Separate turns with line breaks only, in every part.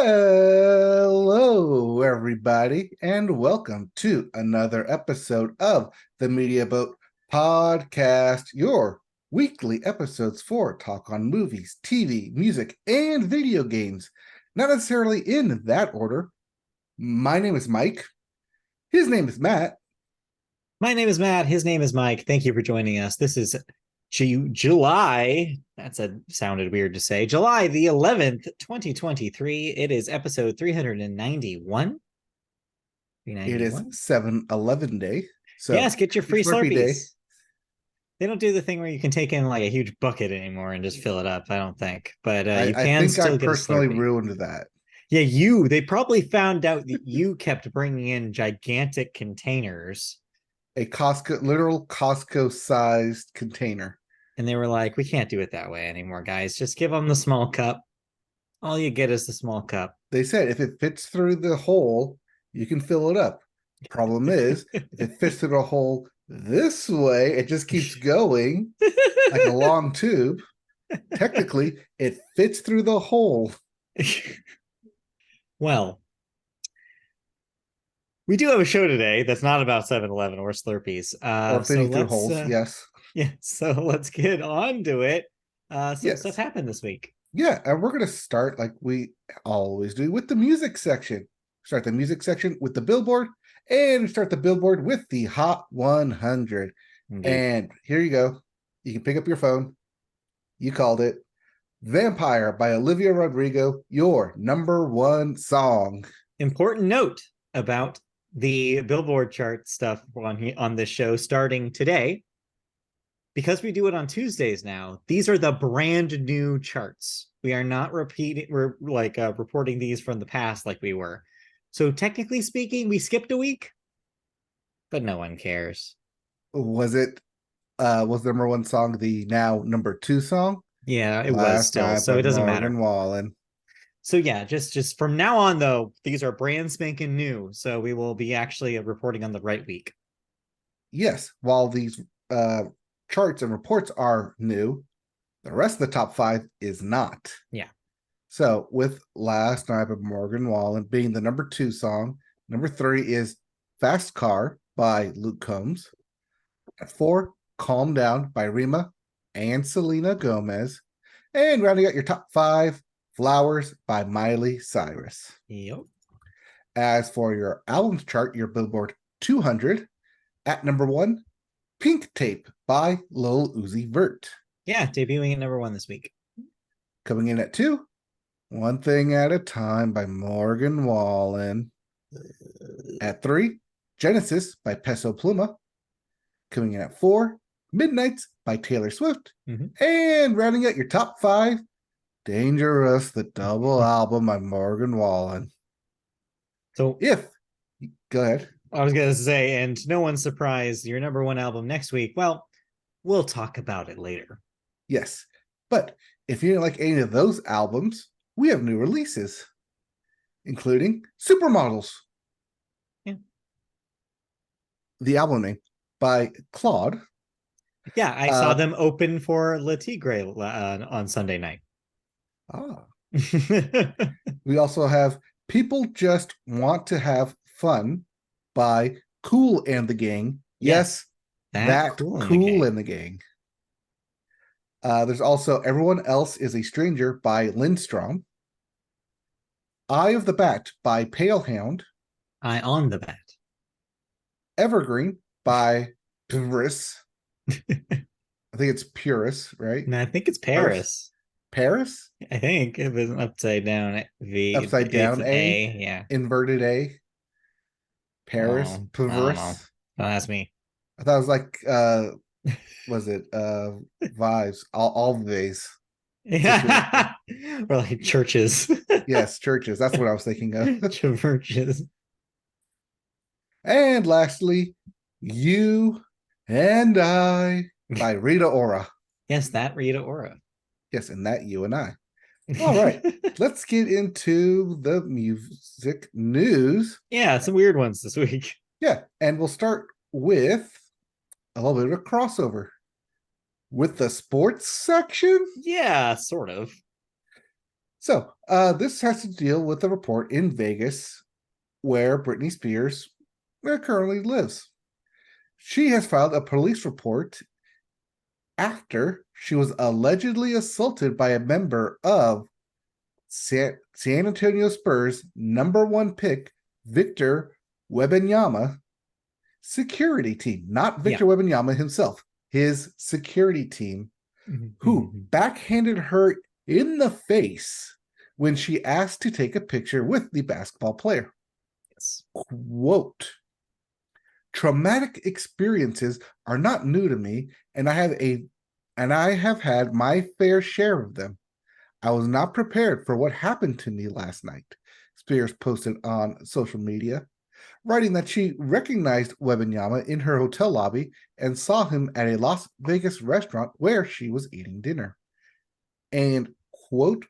Hello, everybody, and welcome to another episode of the Media Boat Podcast, your weekly episodes for talk on movies, TV, music, and video games. Not necessarily in that order. My name is Mike. His name is Matt.
My name is Matt. His name is Mike. Thank you for joining us. This is July. Sounded weird to say. July the 11th, 2023. It is episode 391.
It is 7-Eleven Day. So
yes, get your free
Slurpee
Slurpees.
Day.
They don't do the thing where you can take in like a huge bucket anymore and just fill it up, I don't think. But you
I
can
think
still
I
get
personally
a Slurpee.
ruined that.
Yeah, they probably found out that you kept bringing in gigantic containers.
A literal Costco-sized container.
And they were like, we can't do it that way anymore, guys. Just give them the small cup. All you get is the small cup.
They said if it fits through the hole, you can fill it up. The problem is, if it fits through the hole this way, it just keeps going like a long tube. Technically, it fits through the hole.
Well, we do have a show today that's not about 7-Eleven or Slurpees.
Or fitting through holes, yes.
Yeah, so let's get on to it. Some stuff happened this week.
Yeah, and we're going to start like we always do with the music section. Start the music section with the Billboard, and start the Billboard with the Hot 100. Indeed. And here you go. You can pick up your phone. You called it. Vampire by Olivia Rodrigo, your number one song.
Important note about the Billboard chart stuff on this show starting today. Because we do it on Tuesdays now, these are the brand new charts. We are not reporting these from the past like we were. So technically speaking, we skipped a week, but no one cares.
Was the number one song the now number two song?
Yeah, it was still, so it doesn't matter.
Wallen.
So yeah, just from now on though, these are brand spanking new. So we will be actually reporting on the right week.
Yes, while these charts and reports are new, the rest of the top five is not.
Yeah.
So with Last Night by Morgan Wallen being the number two song, number three is Fast Car by Luke Combs. At 4, Calm Down by Rima and Selena Gomez. And rounding out your top 5, Flowers by Miley Cyrus.
Yep.
As for your albums chart, your Billboard 200, at number 1, Pink Tape by Lil Uzi Vert.
Yeah, debuting at number 1 this week.
Coming in at 2, One Thing at a Time by Morgan Wallen. At 3, Genesis by Peso Pluma. Coming in at 4, Midnights by Taylor Swift. Mm-hmm. And rounding out your top 5, Dangerous, the double album by Morgan Wallen.
So
go ahead.
I was going to say, and no one's surprised, your number one album next week. Well, we'll talk about it later.
Yes, but if you didn't like any of those albums, we have new releases, including Supermodels.
Yeah.
The album name by Claude.
Yeah, I saw them open for Le Tigre on Sunday night.
We also have People Just Want to Have Fun by Kool and the Gang. Yes, that Kool and the Gang. There's also Everyone Else is a Stranger by Lindstrom. Eye of the Bat by Palehound.
Eye on the Bat.
Evergreen by Paris. I think it's Purus, right?
No, I think it's Paris.
Paris?
I think it was an upside down V.
Upside down
A. Yeah.
Inverted A. Paris. Paris.
Don't ask me.
I thought it was like was it Vibes? All these.
Yeah. Or like churches.
Yes, churches. That's what I was thinking of.
Churches.
And lastly, You and I by Rita Ora.
Yes, that Rita Ora.
Yes, and that You and I. All right, let's get into the music news.
Yeah, some weird ones this week.
Yeah, and we'll start with a little bit of a crossover with the sports section.
Yeah, sort of.
So this has to deal with a report in Vegas where Brittney Spears currently lives. She has filed a police report after she was allegedly assaulted by a member of San Antonio Spurs #1 pick, Victor Wembanyama security team, not Victor Wembanyama himself, his security team, who backhanded her in the face when she asked to take a picture with the basketball player.
Yes.
Quote, traumatic experiences are not new to me, and I have had my fair share of them. I was not prepared for what happened to me last night, Spears posted on social media, writing that she recognized Wembanyama in her hotel lobby and saw him at a Las Vegas restaurant where she was eating dinner. And, quote,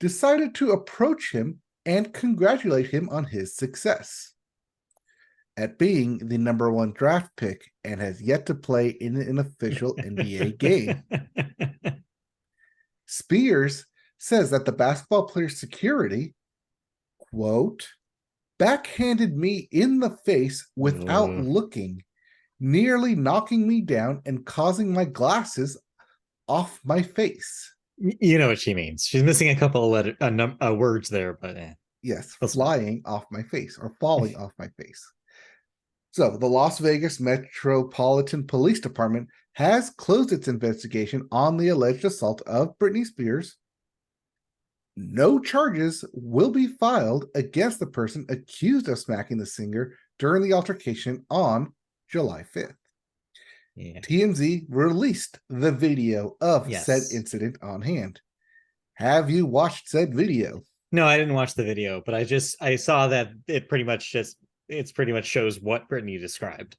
decided to approach him and congratulate him on his success at being the #1 draft pick and has yet to play in an official NBA game. Spears says that the basketball player's security, quote, backhanded me in the face without looking, nearly knocking me down and causing my glasses off my face.
You know what she means. She's missing a couple of words there, but
yes, flying off my face or falling off my face. So the Las Vegas Metropolitan Police Department has closed its investigation on the alleged assault of Brittney Spears. No charges will be filed against the person accused of smacking the singer during the altercation on July 5th. Yeah. TMZ released the video of said incident on hand. Have you watched said video?
No, I didn't watch the video, but I saw that it pretty much shows what Brittney described.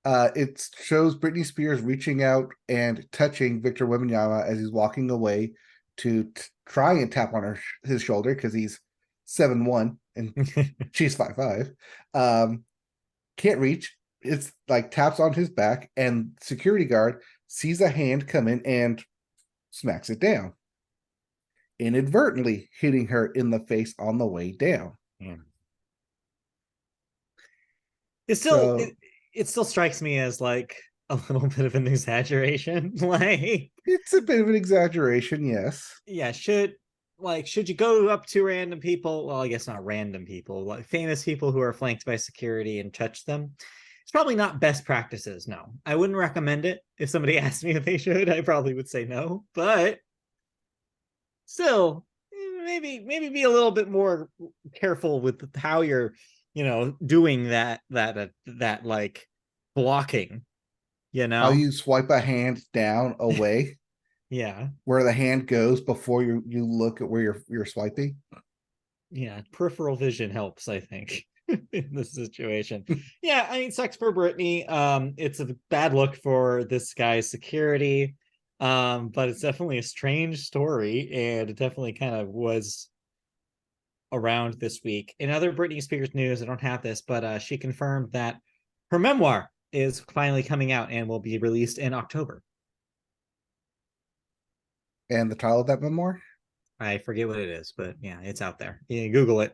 It shows Brittney Spears reaching out and touching Victor Wembanyama as he's walking away to try and tap on his shoulder because he's 7'1" and she's 5'5". Can't reach. It's like taps on his back, and security guard sees a hand come in and smacks it down, inadvertently hitting her in the face on the way down.
It still strikes me as like a little bit of an exaggeration. Like,
it's a bit of an exaggeration, yes.
Yeah, should you go up to random people? Well, I guess not random people, like famous people who are flanked by security and touch them. It's probably not best practices. No, I wouldn't recommend it. If somebody asked me if they should, I probably would say no. But still, maybe be a little bit more careful with how you're, doing that like blocking.
How you swipe a hand down away.
Yeah,
where the hand goes before you look at where you're swiping.
Yeah, peripheral vision helps, I think, in this situation. Yeah, I mean, sucks for Brittney. It's a bad look for this guy's security, but it's definitely a strange story, and it definitely kind of was around this week. In other Brittney Spears news, I don't have this, but she confirmed that her memoir is finally coming out and will be released in October.
And the title of that memoir?
I forget what it is, but yeah, it's out there. You can Google it.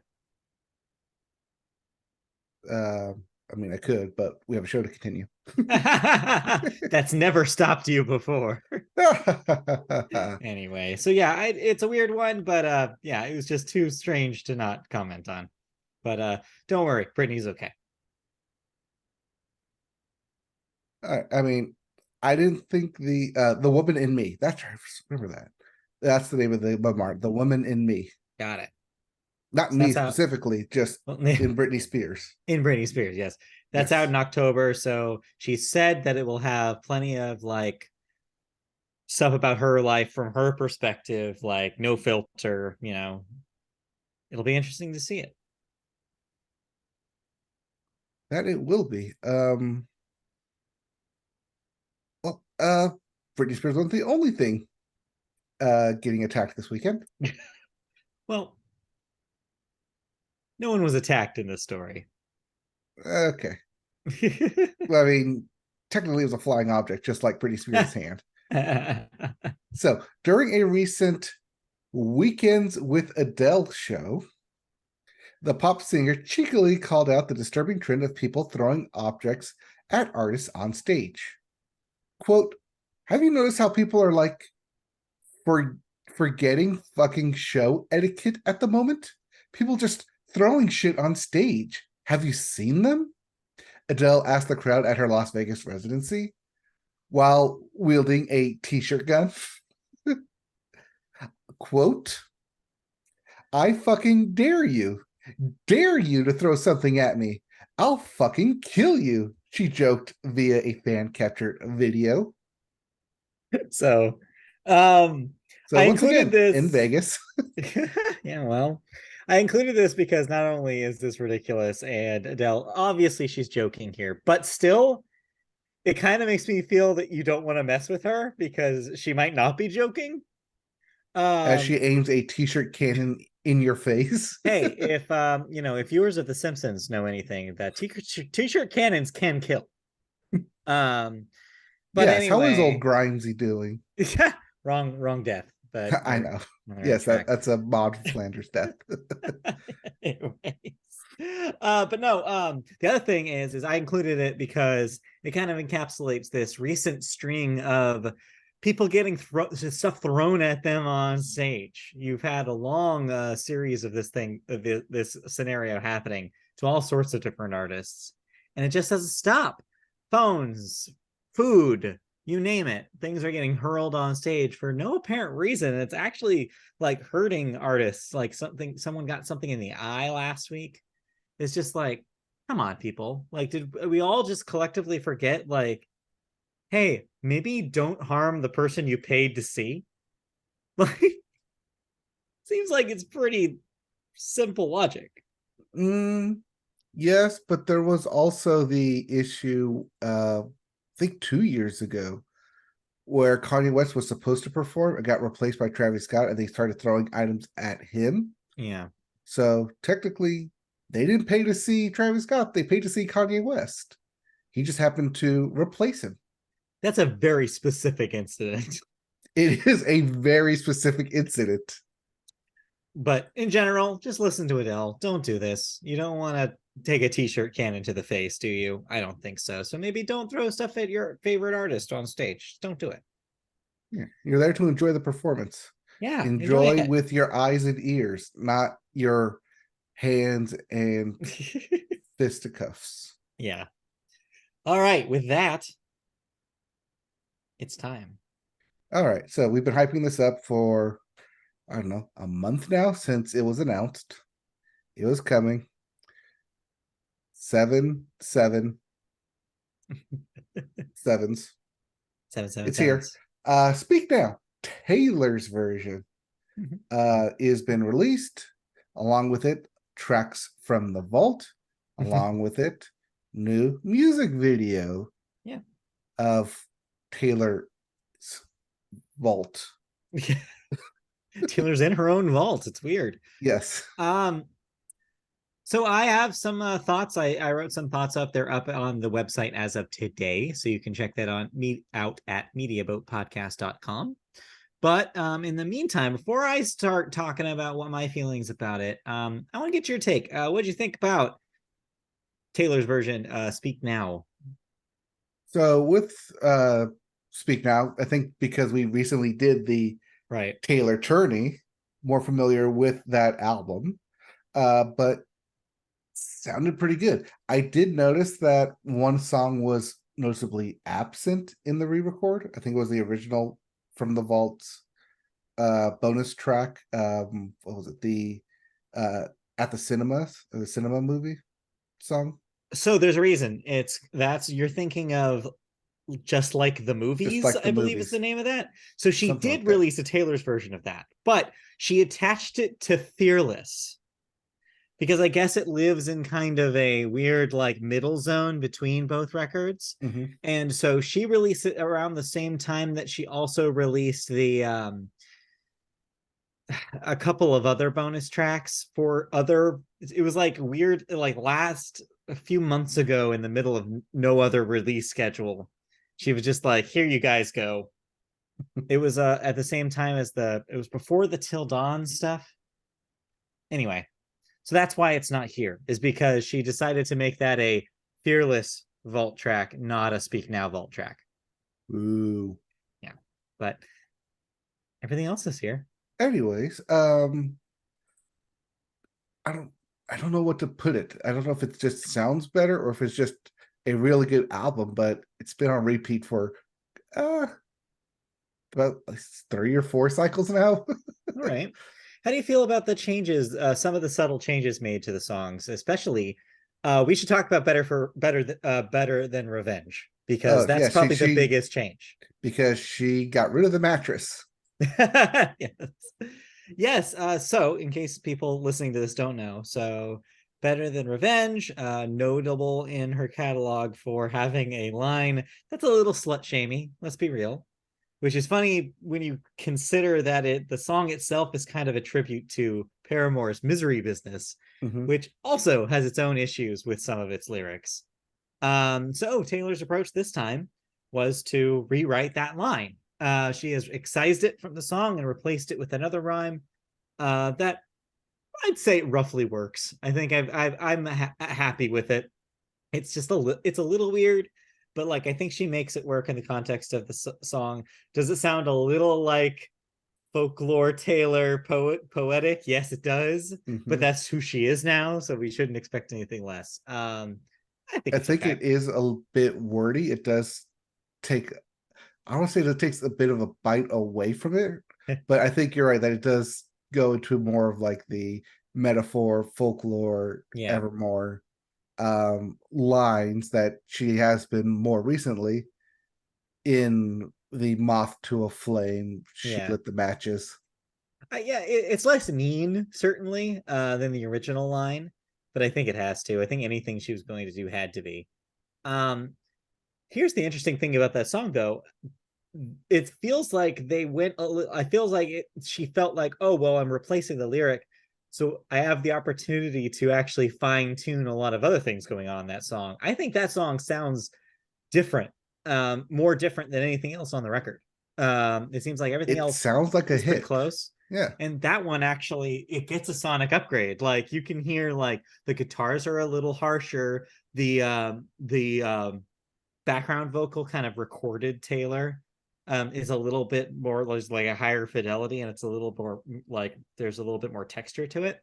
I mean, I could, but we have a show to continue.
That's never stopped you before. Anyway, so yeah, it's a weird one, but yeah, it was just too strange to not comment on. But don't worry, Brittney's okay.
I mean, I didn't think the woman in me. That's remember that. That's the name of the memoir. The Woman in Me.
Got it.
Not so me specifically, just in Brittney Spears.
In Brittney Spears, yes. That's out in October. So she said that it will have plenty of like stuff about her life from her perspective, like no filter, It'll be interesting to see it.
That it will be. Brittney Spears wasn't the only thing getting attacked this weekend.
Well, no one was attacked in this story.
Okay. Well, I mean, technically it was a flying object, just like Brittney Spears' hand. So, during a recent Weekends with Adele show. The pop singer cheekily called out the disturbing trend of people throwing objects at artists on stage. Quote, have you noticed how people are like forgetting fucking show etiquette at the moment? People just throwing shit on stage. Have you seen them? Adele asked the crowd at her Las Vegas residency while wielding a t-shirt gun. Quote, I fucking dare you to throw something at me. I'll fucking kill you, she joked via a fan captured video.
So,
So
I
once
included
again,
this
in Vegas.
Yeah, well, I included this because not only is this ridiculous, and Adele, obviously she's joking here, but still, it kind of makes me feel that you don't want to mess with her because she might not be joking.
As she
Um,
aims a t-shirt cannon in your face.
hey, if if viewers of The Simpsons know anything, that t-shirt cannons can kill. Um, but
Yes, how is old
anyway,
Grimesy doing?
wrong death. But
I know.
on the right
Yes,
track.
that's a mod Flanders death.
Anyways. But no, the other thing is I included it because it kind of encapsulates this recent string of people getting stuff thrown at them on stage. You've had a long series of this scenario happening to all sorts of different artists, and it just doesn't stop. Phones, food, you name it, things are getting hurled on stage for no apparent reason. It's actually like hurting artists. Like someone got something in the eye last week. It's just like, come on, people. Like, did we all just collectively forget, like, hey, maybe don't harm the person you paid to see? Like, seems like it's pretty simple logic.
Yes, but there was also the issue, I think 2 years ago, where Kanye West was supposed to perform and got replaced by Travis Scott, and they started throwing items at him.
Yeah.
So technically, they didn't pay to see Travis Scott; they paid to see Kanye West. He just happened to replace him.
That's a very specific incident.
It is a very specific incident.
But in general, just listen to Adele. Don't do this. You don't want to take a t-shirt cannon to the face, do you? I don't think so. So maybe don't throw stuff at your favorite artist on stage. Just don't do it.
Yeah, you're there to enjoy the performance.
Yeah,
Enjoy with your eyes and ears, not your hands and fisticuffs.
Yeah. All right, with that, it's time.
All right, so we've been hyping this up for, I don't know, a month now since it was announced. It was coming. 7 7 sevens.
7
It's here. Speak Now, Taylor's version is been released. Along with it, tracks from the vault. Along with it, new music video.
Yeah.
Of Taylor's vault.
Taylor's in her own vault. It's weird.
Yes.
So I have some thoughts. I wrote some thoughts up. They're up on the website as of today, so you can check that out at mediaboatpodcast.com. But in the meantime, before I start talking about what my feelings about it, I want to get your take. What do you think about Taylor's version, Speak Now?
So with Speak Now, I think because we recently did the Taylor tourney, more familiar with that album, but sounded pretty good. I did notice that one song was noticeably absent in the re-record. I think it was the original from the vault's bonus track. What was it? The At the Cinemas, the cinema movie song.
So there's a reason. You're thinking of Just Like the Movies,
Like the
I believe
movies.
is the name of that. So she
Something
did
like
release a Taylor's version of that, but she attached it to Fearless because I guess it lives in kind of a weird like middle zone between both records. And so she released it around the same time that she also released the a couple of other bonus tracks for other. It was like weird, like a few months ago in the middle of no other release schedule, she was just like, here you guys go, It was at the same time as it was before the Till Dawn stuff. Anyway, so that's why it's not here, is because she decided to make that a Fearless vault track, not a Speak Now vault track.
Ooh.
Yeah, but everything else is here.
Anyways, I don't know what to put it. I don't know if it just sounds better or if it's just a really good album, but it's been on repeat for about 3 or 4 cycles now.
All right. How do you feel about the changes, some of the subtle changes made to the songs, especially we should talk about better than Revenge, because that's
Yeah,
probably the biggest change.
Because she got rid of the mattress.
Yes. Yes. So in case people listening to this don't know, so Better Than Revenge, notable in her catalog for having a line that's a little slut shamey, let's be real, which is funny when you consider that the song itself is kind of a tribute to Paramore's Misery Business, which also has its own issues with some of its lyrics. So Taylor's approach this time was to rewrite that line. She has excised it from the song and replaced it with another rhyme that I'd say roughly works. I think I'm happy with it. It's just it's a little weird, but like I think she makes it work in the context of the song. Does it sound a little like folklore Taylor poetic? Yes, it does. But that's who she is now, so we shouldn't expect anything less. I think
it is a bit wordy. It does take, I don't say that it takes a bit of a bite away from it, but I think you're right that it does go into more of like the metaphor, folklore, evermore lines that she has been more recently in the Moth to a Flame. She lit the matches.
It's less mean, certainly, than the original line, but I think it has to. I think anything she was going to do had to be. Here's the interesting thing about that song, though. It feels like they went I feel like she felt like, oh, well, I'm replacing the lyric, so I have the opportunity to actually fine tune a lot of other things going on in that song. I think that song sounds different, more different than anything else on the record. It seems like everything else
sounds like a hit.
Pretty close.
Yeah.
And that one actually, it gets a sonic upgrade. Like you can hear like the guitars are a little harsher. The background vocal kind of recorded Taylor is a little bit more like a higher fidelity, and it's a little more like there's a little bit more texture to it.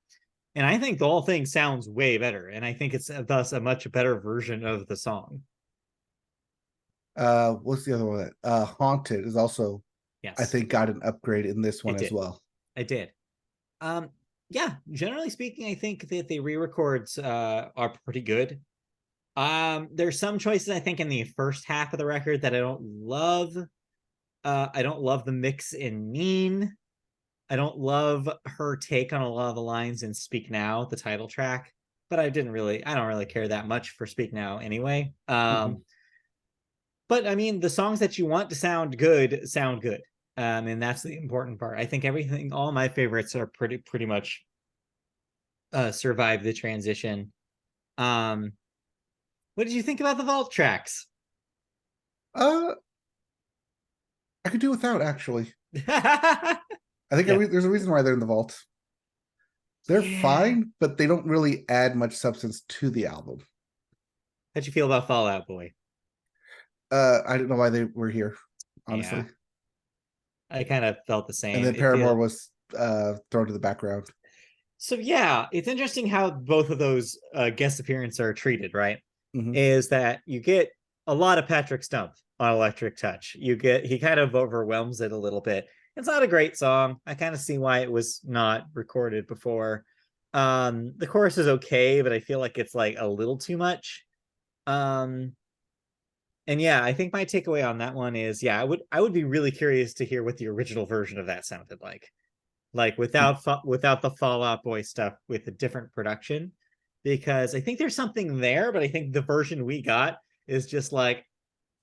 And I think the whole thing sounds way better. And I think it's thus a much better version of the song.
What's the other one? Haunted is also,
yes,
I think, got an upgrade in this one as well.
I did. Yeah, generally speaking, I think that the re-records are pretty good. There's some choices I think in the first half of the record that I don't love. I don't love the mix in Mean. I don't love her take on a lot of the lines in Speak Now, the title track, but I don't really care that much for Speak Now anyway. But I mean, the songs that you want to sound good. And that's the important part. I think all my favorites are pretty much survive the transition. What did you think about the vault tracks?
I could do without, actually. I think there's a reason why they're in the vault. They're fine, but they don't really add much substance to the album.
How'd you feel about Fall Out Boy?
I don't know why they were here, honestly.
I kind of felt the same.
And then Paramore was thrown to the background.
So yeah, it's interesting how both of those guest appearances are treated, right? Is that you get a lot of Patrick Stump on Electric Touch. He kind of overwhelms it a little bit. It's not a great song. I kind of see why it was not recorded before. The chorus is okay, but I feel like it's like a little too much. And yeah, I think my takeaway on that one is, I would be really curious to hear what the original version of that sounded like without the Fall Out Boy stuff, with a different production, because I think there's something there, but I think the version we got is just like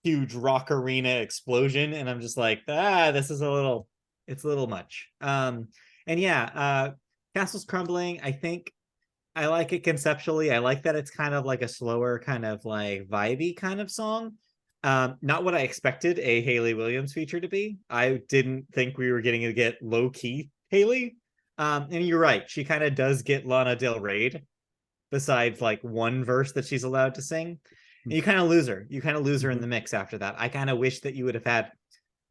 huge rock arena explosion, and I'm just like, this is it's a little much. And yeah, Castle's Crumbling, I think I like it conceptually. I like that it's kind of like a slower, kind of like vibey kind of song. Not what I expected a Haley Williams feature to be. I didn't think we were getting to get low key Haley. And you're right, she kind of does get Lana Del Rey, besides like one verse that she's allowed to sing. And you kind of lose her. You kind of lose her in the mix after that. I kind of wish that you would have had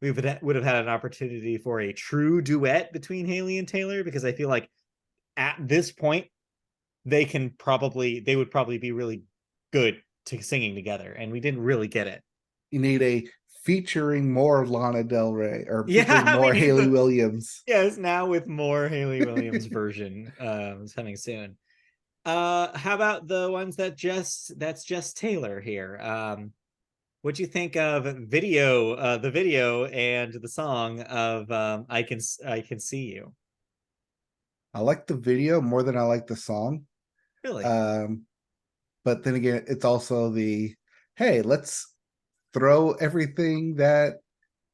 would have had an opportunity for a true duet between Haley and Taylor, because I feel like at this point they would probably be really good to singing together, and we didn't really get it.
You need a featuring more Lana Del Rey or featuring
Yeah,
more Haley Williams.
Yes, now with more Haley Williams version coming soon. How about the ones that's just Taylor here? What'd you think of the video and the song of I can see you?
I like the video more than I like the song.
Really?
But then again, it's also hey, let's throw everything that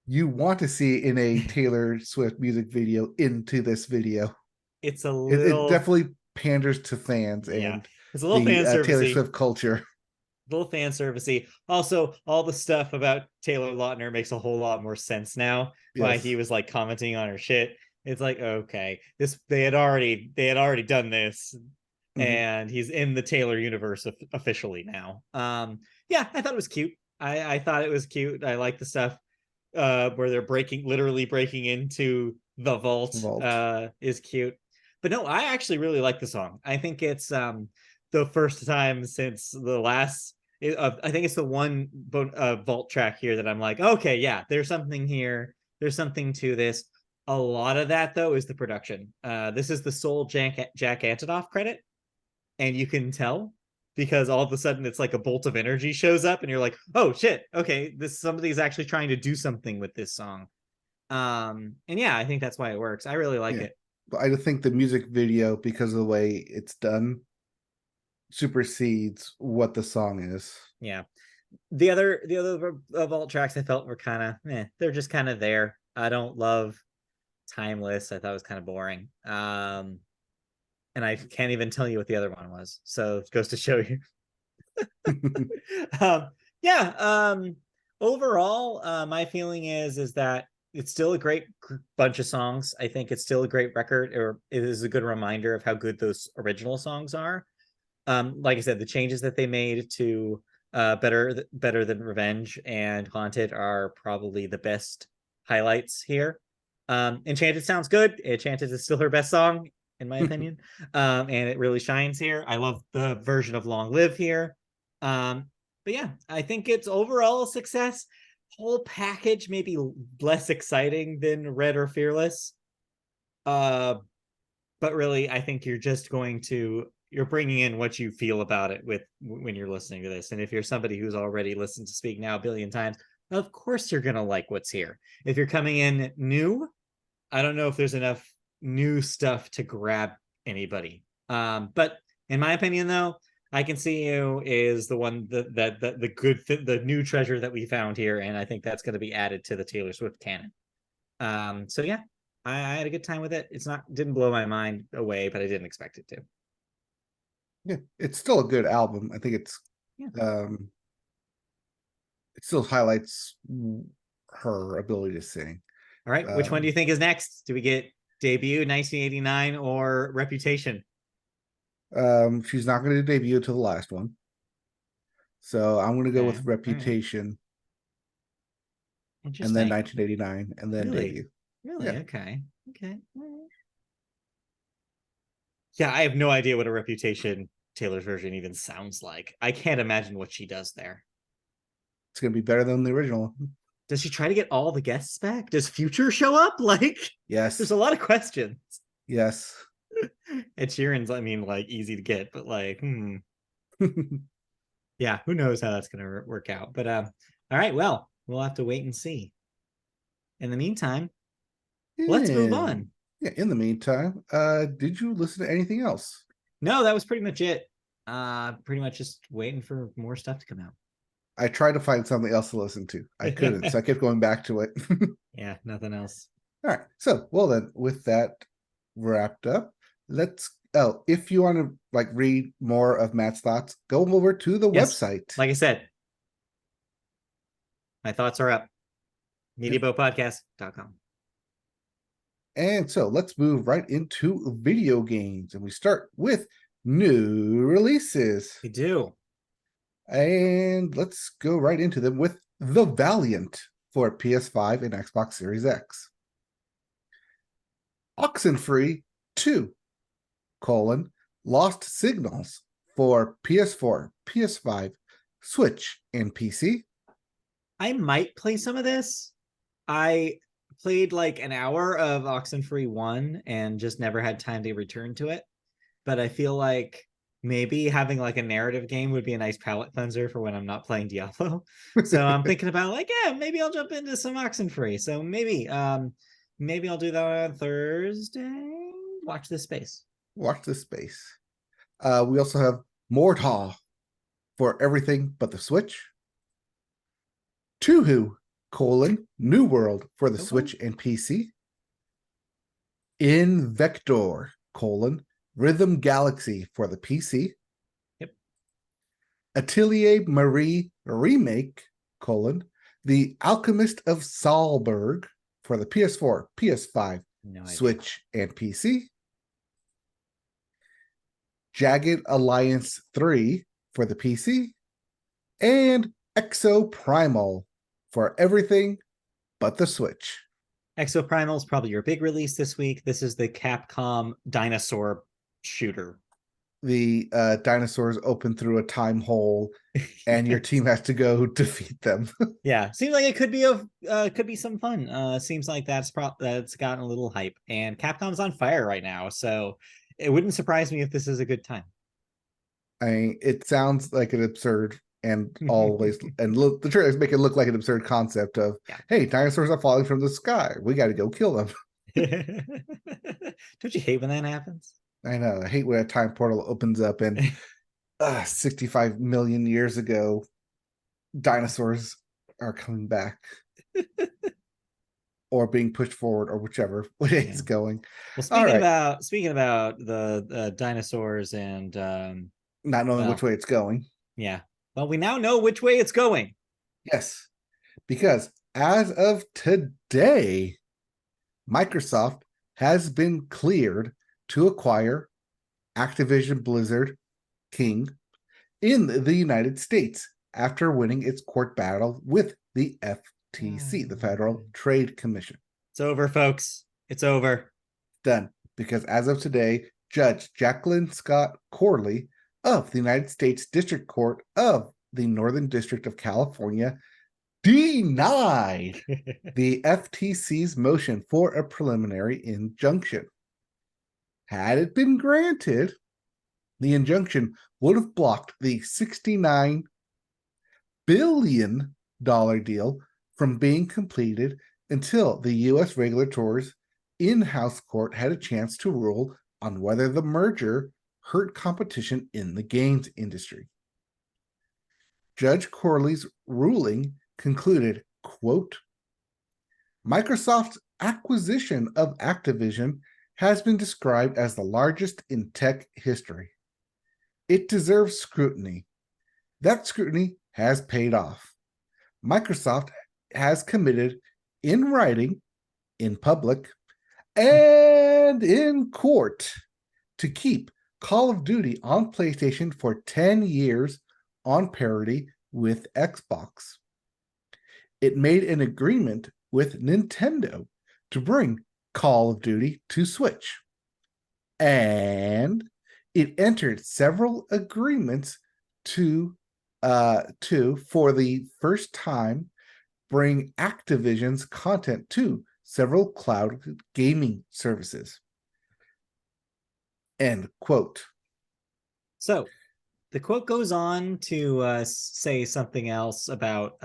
you want to see in a Taylor Swift music video into this video.
It's a
It definitely panders to fans and
it's a little fan servicey.
Taylor Swift culture.
Little fan servicey. Also, all the stuff about Taylor Lautner makes a whole lot more sense now. Why he was like commenting on her shit. It's like, okay, they had already done this, and he's in the Taylor universe officially now. Yeah, I thought it was cute. I thought it was cute. I like the stuff where they're literally breaking into the vault. Is cute. But no, I actually really like the song. I think it's the first time since the last. I think it's the one vault track here that I'm like, okay, yeah, there's something here. There's something to this. A lot of that though is the production. This is the sole Jack Antonoff credit, and you can tell because all of a sudden it's like a bolt of energy shows up, and you're like, oh shit, okay, somebody's actually trying to do something with this song. And yeah, I think that's why it works. I really like it.
But I think the music video, because of the way it's done, supersedes what the song is.
Yeah. The other vault tracks I felt were kind of they're just kind of there. I don't love Timeless. I thought it was kind of boring. And I can't even tell you what the other one was. So it goes to show you. Overall, my feeling is that it's still a great bunch of songs. I think it's still a great record, or it is a good reminder of how good those original songs are. Like I said, the changes that they made to better than Revenge and Haunted are probably the best highlights here. Enchanted sounds good. Enchanted is still her best song, in my opinion. And it really shines here. I love the version of Long Live here. But yeah, I think it's overall a success. Whole package maybe less exciting than Red or Fearless. But really, I think you're bringing in what you feel about it when you're listening to this. And if you're somebody who's already listened to Speak Now a billion times, of course you're going to like what's here. If you're coming in new, I don't know if there's enough new stuff to grab anybody. But in my opinion, though, I Can See You is the one the new treasure that we found here, and I think that's going to be added to the Taylor Swift canon. So yeah, I had a good time with it. Didn't blow my mind away, but I didn't expect it to.
Yeah, it's still a good album. I think it still highlights her ability to sing.
All right, which one do you think is next? Do we get Debut 1989 or Reputation?
She's not going to debut until the last one, so I'm going to go with Reputation, and then 1989, and then debut.
Really? Yeah. Okay. Yeah, I have no idea what a Reputation Taylor's version even sounds like. I can't imagine what she does there.
It's going to be better than the original.
Does she try to get all the guests back? Does Future show up?
Yes.
There's a lot of questions.
Yes.
Ed Sheeran's, easy to get, but yeah, who knows how that's going to work out. But all right, well, we'll have to wait and see. In the meantime, let's move on.
Yeah, in the meantime, did you listen to anything else?
No, that was pretty much it. Pretty much just waiting for more stuff to come out.
I tried to find something else to listen to. I couldn't, so I kept going back to it.
Yeah, nothing else.
All right. So, well then, with that wrapped up, if you want to read more of Matt's thoughts, go over to the website.
Like I said, My thoughts are up. MediaBowPodcast.com.
And so let's move right into video games. And we start with new releases.
We do.
And let's go right into them with The Valiant for PS5 and Xbox Series X. Oxenfree 2, Lost Signals for PS4, PS5, Switch, and PC.
I might play some of this. I played like an hour of Oxenfree 1 and just never had time to return to it. But I feel like maybe having like a narrative game would be a nice palate cleanser for when I'm not playing Diablo. So I'm thinking about like, yeah, maybe I'll jump into some Oxenfree. So maybe I'll do that on Thursday. Watch this space.
Watch this space. We also have Mordhau for everything but the Switch. Tuhu, New World for the Switch and PC. Invector, Rhythm Galaxy for the PC.
Yep.
Atelier Marie Remake, The Alchemist of Salzburg for the PS4, PS5, Switch, and PC. Jagged Alliance 3 for the PC. And Exoprimal for everything but the Switch.
Exoprimal is probably your big release this week. This is the Capcom dinosaur shooter.
The dinosaurs open through a time hole, and your team has to go defeat them.
Yeah, seems like it could be some fun. Seems like that's gotten a little hype, and Capcom's on fire right now, so it wouldn't surprise me if this is a good time.
It sounds like an absurd and always and look, the trailers make it look like an absurd concept of, hey, dinosaurs are falling from the sky. We got to go kill them.
Don't you hate when that happens?
I know. I hate when a time portal opens up and 65 million years ago, dinosaurs are coming back or being pushed forward or whichever way it's going.
Well, speaking about the dinosaurs and
not knowing which way it's going.
Yeah. Well, we now know which way it's going.
Yes, because as of today, Microsoft has been cleared to acquire Activision Blizzard King in the United States after winning its court battle with the FTC, the Federal Trade Commission.
It's over, folks. It's over.
Done. Because as of today, Judge Jacqueline Scott Corley of the United States District Court of the Northern District of California denied the FTC's motion for a preliminary injunction. Had it been granted, the injunction would have blocked the $69 billion deal from being completed until the U.S. regulator's in-house court had a chance to rule on whether the merger hurt competition in the games industry. Judge Corley's ruling concluded, quote, Microsoft's acquisition of Activision has been described as the largest in tech history. It deserves scrutiny. That scrutiny has paid off. Microsoft has committed in writing, in public, and in court to keep Call of Duty on PlayStation for 10 years on parity with Xbox. It made an agreement with Nintendo to bring Call of Duty to Switch. And it entered several agreements to for the first time, bring Activision's content to several cloud gaming services. End quote.
So the quote goes on to say something else about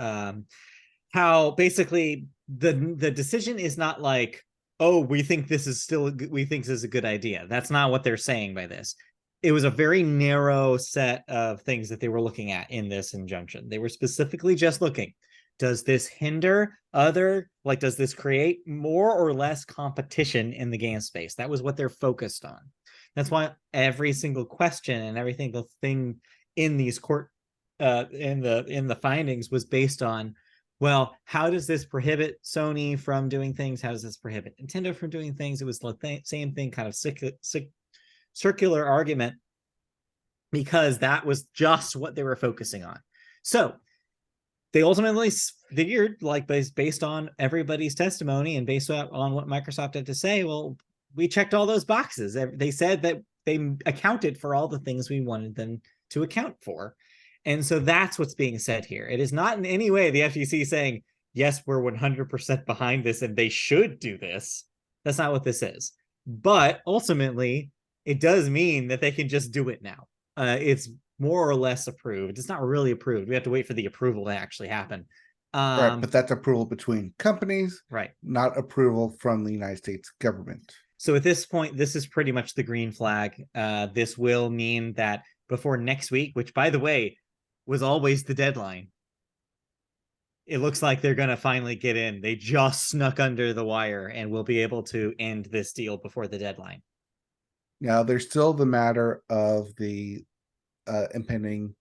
how basically the decision is not like, oh, we think this is a good idea. That's not what they're saying by this. It was a very narrow set of things that they were looking at in this injunction. They were specifically just looking, does this hinder does this create more or less competition in the game space? That was what they're focused on. That's why every single question and everything, the thing in these court in the findings was based on, well, how does this prohibit Sony from doing things? How does this prohibit Nintendo from doing things? It was the same thing, kind of circular argument, because that was just what they were focusing on. So they ultimately figured, like, based on everybody's testimony and based on what Microsoft had to say, well, we checked all those boxes. They said that they accounted for all the things we wanted them to account for. And so that's what's being said here. It is not in any way the FTC saying, yes, we're 100% behind this and they should do this. That's not what this is. But ultimately, it does mean that they can just do it now. It's more or less approved. It's not really approved. We have to wait for the approval to actually happen.
Right, but that's approval between companies,
right?
Not approval from the United States government.
So at this point, this is pretty much the green flag. This will mean that before next week, which, by the way, was always the deadline, it looks like they're going to finally get in. They just snuck under the wire and will be able to end this deal before the deadline.
Now, there's still the matter of the impending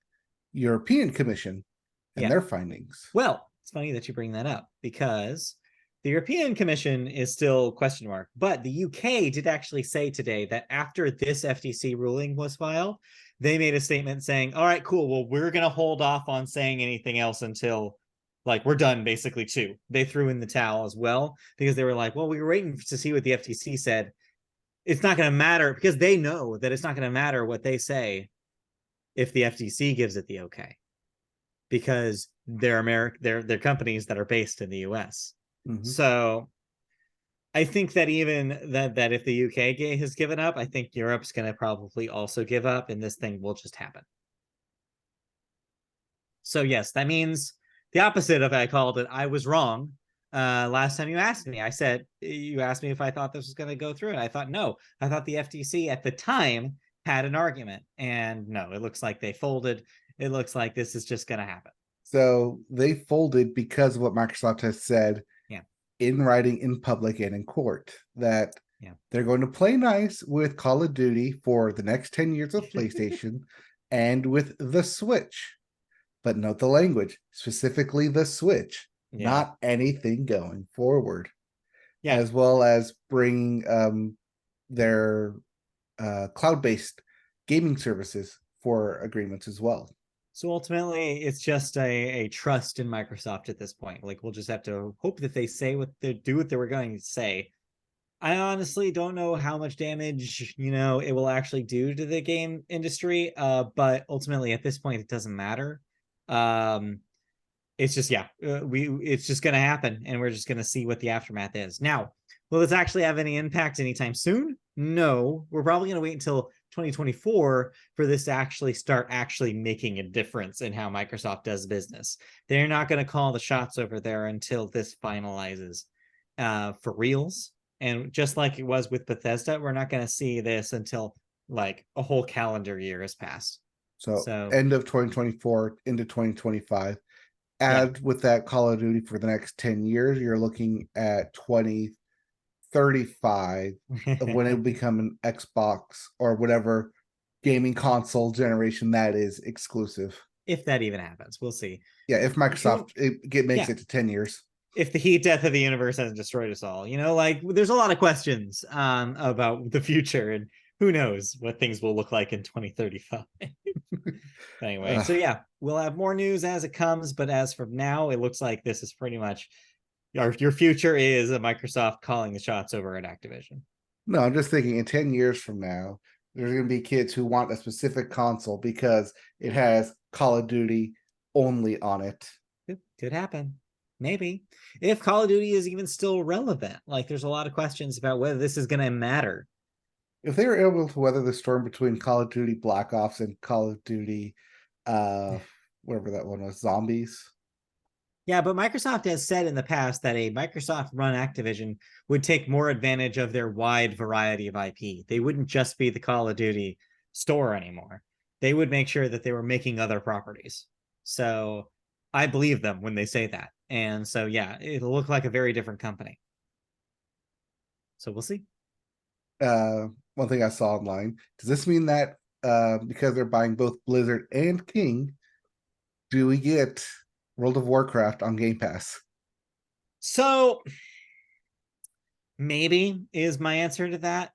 European Commission and their findings.
Well, it's funny that you bring that up, because the European Commission is still question mark, but the UK did actually say today that after this FTC ruling was filed, they made a statement saying, all right, cool, well, we're going to hold off on saying anything else until, like, we're done, basically, too. They threw in the towel as well, because they were like, well, we were waiting to see what the FTC said. It's not going to matter, because they know that it's not going to matter what they say if the FTC gives it the okay, because they're companies that are based in the US. Mm-hmm. So I think that even that if the UK has given up, I think Europe's going to probably also give up, and this thing will just happen. So yes, that means the opposite of I called it. I was wrong. Last time you asked me, you asked me if I thought this was going to go through, and I thought no. I thought the FTC at the time had an argument, and no, it looks like they folded. It looks like this is just going to happen.
So they folded because of what Microsoft has said in writing, in public, and in court, that they're going to play nice with Call of Duty for the next 10 years of PlayStation and with the Switch. But note the language, specifically the Switch, not anything going forward. As well as bringing their cloud-based gaming services for agreements as well.
So ultimately, it's just a trust in Microsoft at this point. Like, we'll just have to hope that they say what they do, what they were going to say. I honestly don't know how much damage, it will actually do to the game industry. But ultimately, at this point, it doesn't matter. It's just, it's just going to happen, and we're just going to see what the aftermath is. Now, will this actually have any impact anytime soon? No, we're probably going to wait until 2024 for this to actually start making a difference in how Microsoft does business. They're not going to call the shots over there until this finalizes for reals. And just like it was with Bethesda, we're not going to see this until like a whole calendar year has passed.
So end of 2024 into 2025. Add with that Call of Duty for the next 10 years, you're looking at 2035 of when it will become an Xbox or whatever gaming console generation that is exclusive.
If that even happens, we'll see.
Yeah, if Microsoft makes it to 10 years.
If the heat death of the universe hasn't destroyed us all, like, there's a lot of questions about the future, and who knows what things will look like in 2035. Anyway, so we'll have more news as it comes, but as for now, it looks like this is pretty much your future is a Microsoft calling the shots over at Activision.
No, I'm just thinking in 10 years from now, there's going to be kids who want a specific console because it has Call of Duty only on it.
It could happen. Maybe. If Call of Duty is even still relevant. Like, there's a lot of questions about whether this is going to matter.
If they were able to weather the storm between Call of Duty Black Ops and Call of Duty, whatever that one was, Zombies.
Yeah, but Microsoft has said in the past that a Microsoft-run Activision would take more advantage of their wide variety of IP. They wouldn't just be the Call of Duty store anymore. They would make sure that they were making other properties. So I believe them when they say that. And so, it'll look like a very different company. So we'll see.
One thing I saw online, does this mean that because they're buying both Blizzard and King, do we get World of Warcraft on Game Pass?
So maybe is my answer to that.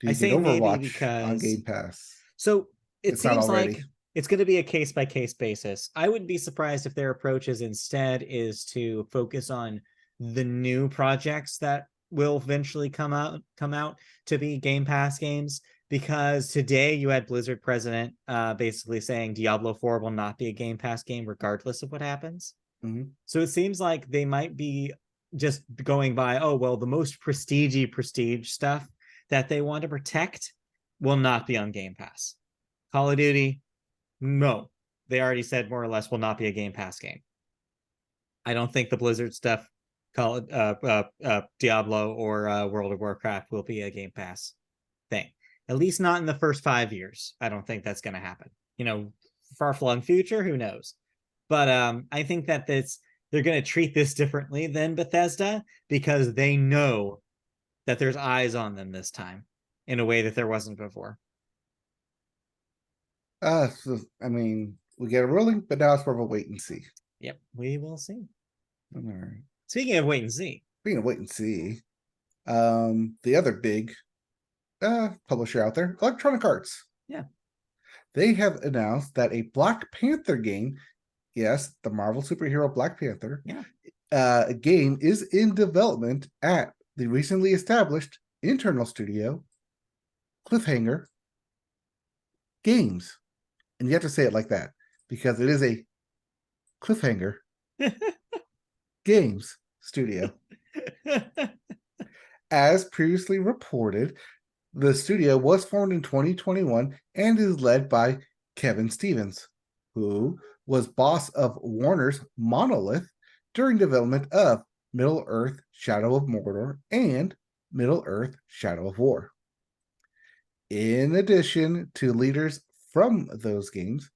Do
I
you get
say maybe
Overwatch on
because
Game Pass?
so it
It's not
seems
already.
like it's going to be a case by case basis. I wouldn't be surprised if their approach is instead is to focus on the new projects that will eventually come out to be Game Pass games. Because today you had Blizzard president basically saying Diablo 4 will not be a Game Pass game regardless of what happens.
Mm-hmm.
So it seems like they might be just going by, oh, well, the most prestige stuff that they want to protect will not be on Game Pass. Call of Duty, no. They already said more or less will not be a Game Pass game. I don't think the Blizzard stuff, call it Diablo or World of Warcraft, will be a Game Pass thing. At least not in the first 5 years. I don't think that's going to happen. Far-flung future, who knows? But I think that they're going to treat this differently than Bethesda because they know that there's eyes on them this time in a way that there wasn't before.
I mean, we get a ruling, but now it's more of a wait and see.
Yep, we will see.
All right.
Speaking of wait and see.
Speaking of wait and see, the other big publisher out there, Electronic Arts.
Yeah.
They have announced that a Black Panther game, yes, the Marvel superhero Black Panther, a game is in development at the recently established internal studio, Cliffhanger Games. And you have to say it like that because it is a Cliffhanger Games studio. As previously reported, the studio was formed in 2021 and is led by Kevin Stevens, who was boss of Warner's Monolith during development of Middle-earth: Shadow of Mordor and Middle-earth: Shadow of War. In addition to leaders from those games,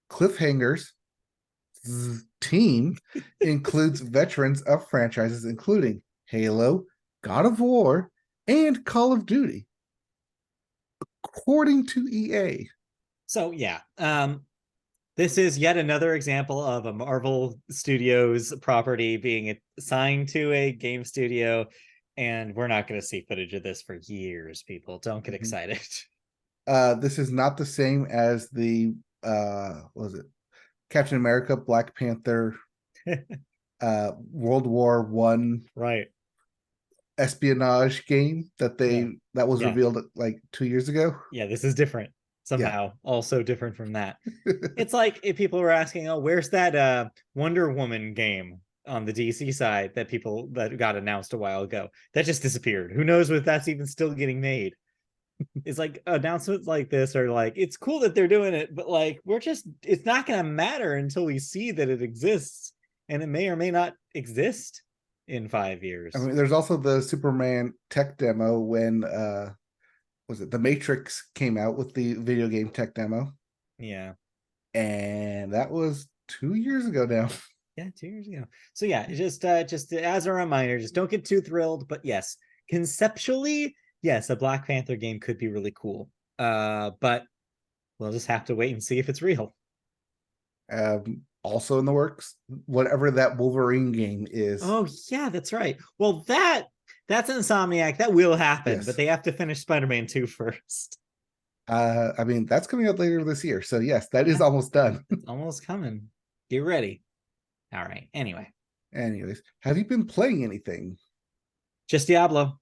Cliffhanger's team includes veterans of franchises including Halo, God of War, and Call of Duty, according to EA.
So yeah, this is yet another example of a Marvel Studios property being assigned to a game studio, and we're not going to see footage of this for years. People, don't get excited.
This is not the same as the what was it, Captain America, Black Panther, World War One,
right?
Espionage game that was revealed like 2 years ago.
Yeah, this is different somehow. Also different from that. It's like if people were asking, oh, where's that Wonder Woman game on the DC side that got announced a while ago? That just disappeared. Who knows if that's even still getting made? It's like announcements like this are like, it's cool that they're doing it, but like it's not going to matter until we see that it exists, and it may or may not exist in 5 years.
I mean, there's also the Superman tech demo when was it The Matrix came out with the video game tech demo.
Yeah.
And that was 2 years ago now.
Yeah, 2 years ago. So yeah, just as a reminder, just don't get too thrilled, but yes, conceptually, yes, a Black Panther game could be really cool. But we'll just have to wait and see if it's real.
Also in the works, whatever that Wolverine game is.
Oh yeah, that's right. Well, that's Insomniac. That will happen, but they have to finish Spider-Man 2 first.
I mean, that's coming out later this year. So yes, that is almost done.
It's almost coming. Get ready. All right.
Anyways, have you been playing anything?
Just Diablo.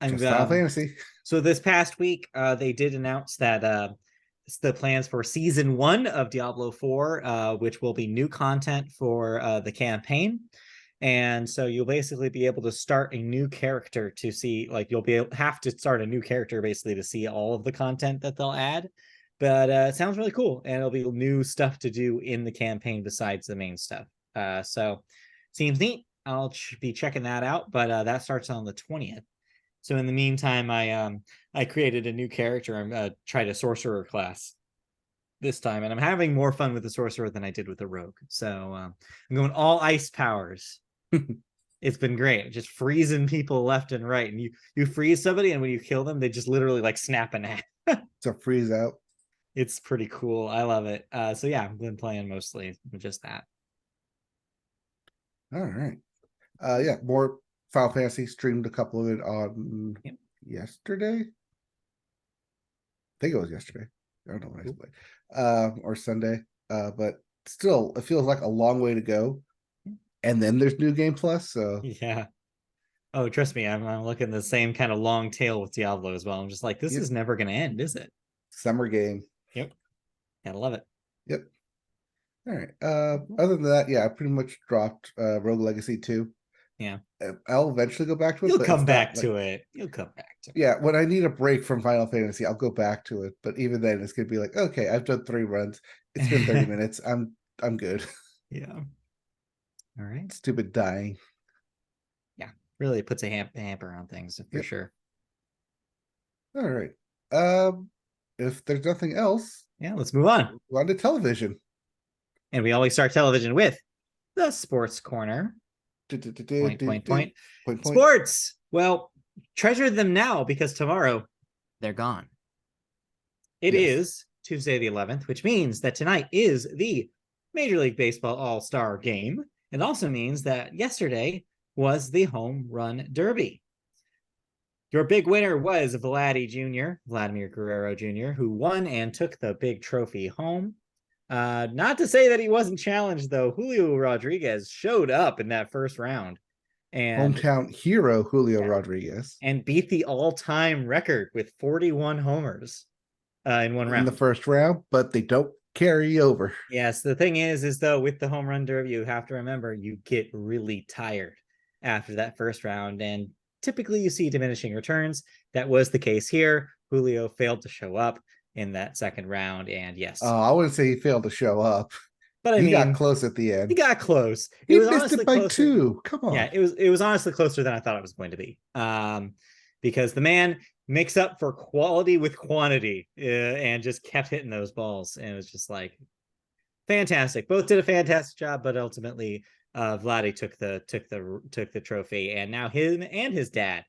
Just Final Fantasy.
So this past week, they did announce that it's the plans for season 1 of Diablo 4, which will be new content for the campaign. And so you'll basically be able to start a new character to see, like have to start a new character basically to see all of the content that they'll add. But it sounds really cool, and it'll be new stuff to do in the campaign besides the main stuff. So seems neat. I'll be checking that out, but that starts on the 20th. So in the meantime, I created a new character. I'm tried a sorcerer class this time, and I'm having more fun with the sorcerer than I did with the rogue. So I'm going all ice powers. It's been great, just freezing people left and right. And you freeze somebody, and when you kill them, they just literally like snap in half.
It's a freeze out.
It's pretty cool. I love it. So yeah, I've been playing mostly just that.
All right. Yeah, more Final Fantasy. Streamed a couple of it on
Yep.
yesterday. I think it was yesterday. I don't know when I played. Or Sunday. But still, it feels like a long way to go. And then there's New Game Plus. So
Yeah. Oh, trust me, I'm looking the same kind of long tail with Diablo as well. I'm just like, this
yep.
is never going to end, is it?
Summer game.
Yep. Gotta love it.
Yep. All right. Other than that, yeah, I pretty much dropped Rogue Legacy 2.
Yeah.
I'll eventually go back to it.
You'll
but
come
it's
back
not,
to it. You'll come back to it.
Yeah, when I need a break from Final Fantasy, I'll go back to it. But even then, it's gonna be like, okay, I've done 3 runs. It's been 30 minutes. I'm good.
Yeah. All right.
Stupid dying.
Yeah. Really puts a hamper on things for sure.
All right. If there's nothing else,
Yeah, let's move on.
go on to television.
And we always start television with the sports corner. Point. Sports. Well, treasure them now because tomorrow they're gone. It is Tuesday the 11th, which means that tonight is the Major League Baseball All-Star Game. It also means that yesterday was the Home Run Derby. Your big winner was Vladimir Guerrero Jr., who won and took the big trophy home. Not to say that he wasn't challenged, though. Julio Rodriguez showed up in that first round. And
hometown hero Julio Rodriguez.
And beat the all-time record with 41 homers in one round.
In the first round, but they don't carry over.
Yes, the thing is though, with the home run derby, you have to remember you get really tired after that first round, and typically you see diminishing returns. That was the case here. Julio failed to show up in that second round, and yes.
I wouldn't say he failed to show up.
But I mean,
got close at the end.
He got close.
He missed it by 2. Come on.
Yeah, it was honestly closer than I thought it was going to be. Because the man makes up for quality with quantity and just kept hitting those balls, and it was just like fantastic. Both did a fantastic job, but ultimately, Vladdy took the trophy, and now him and his dad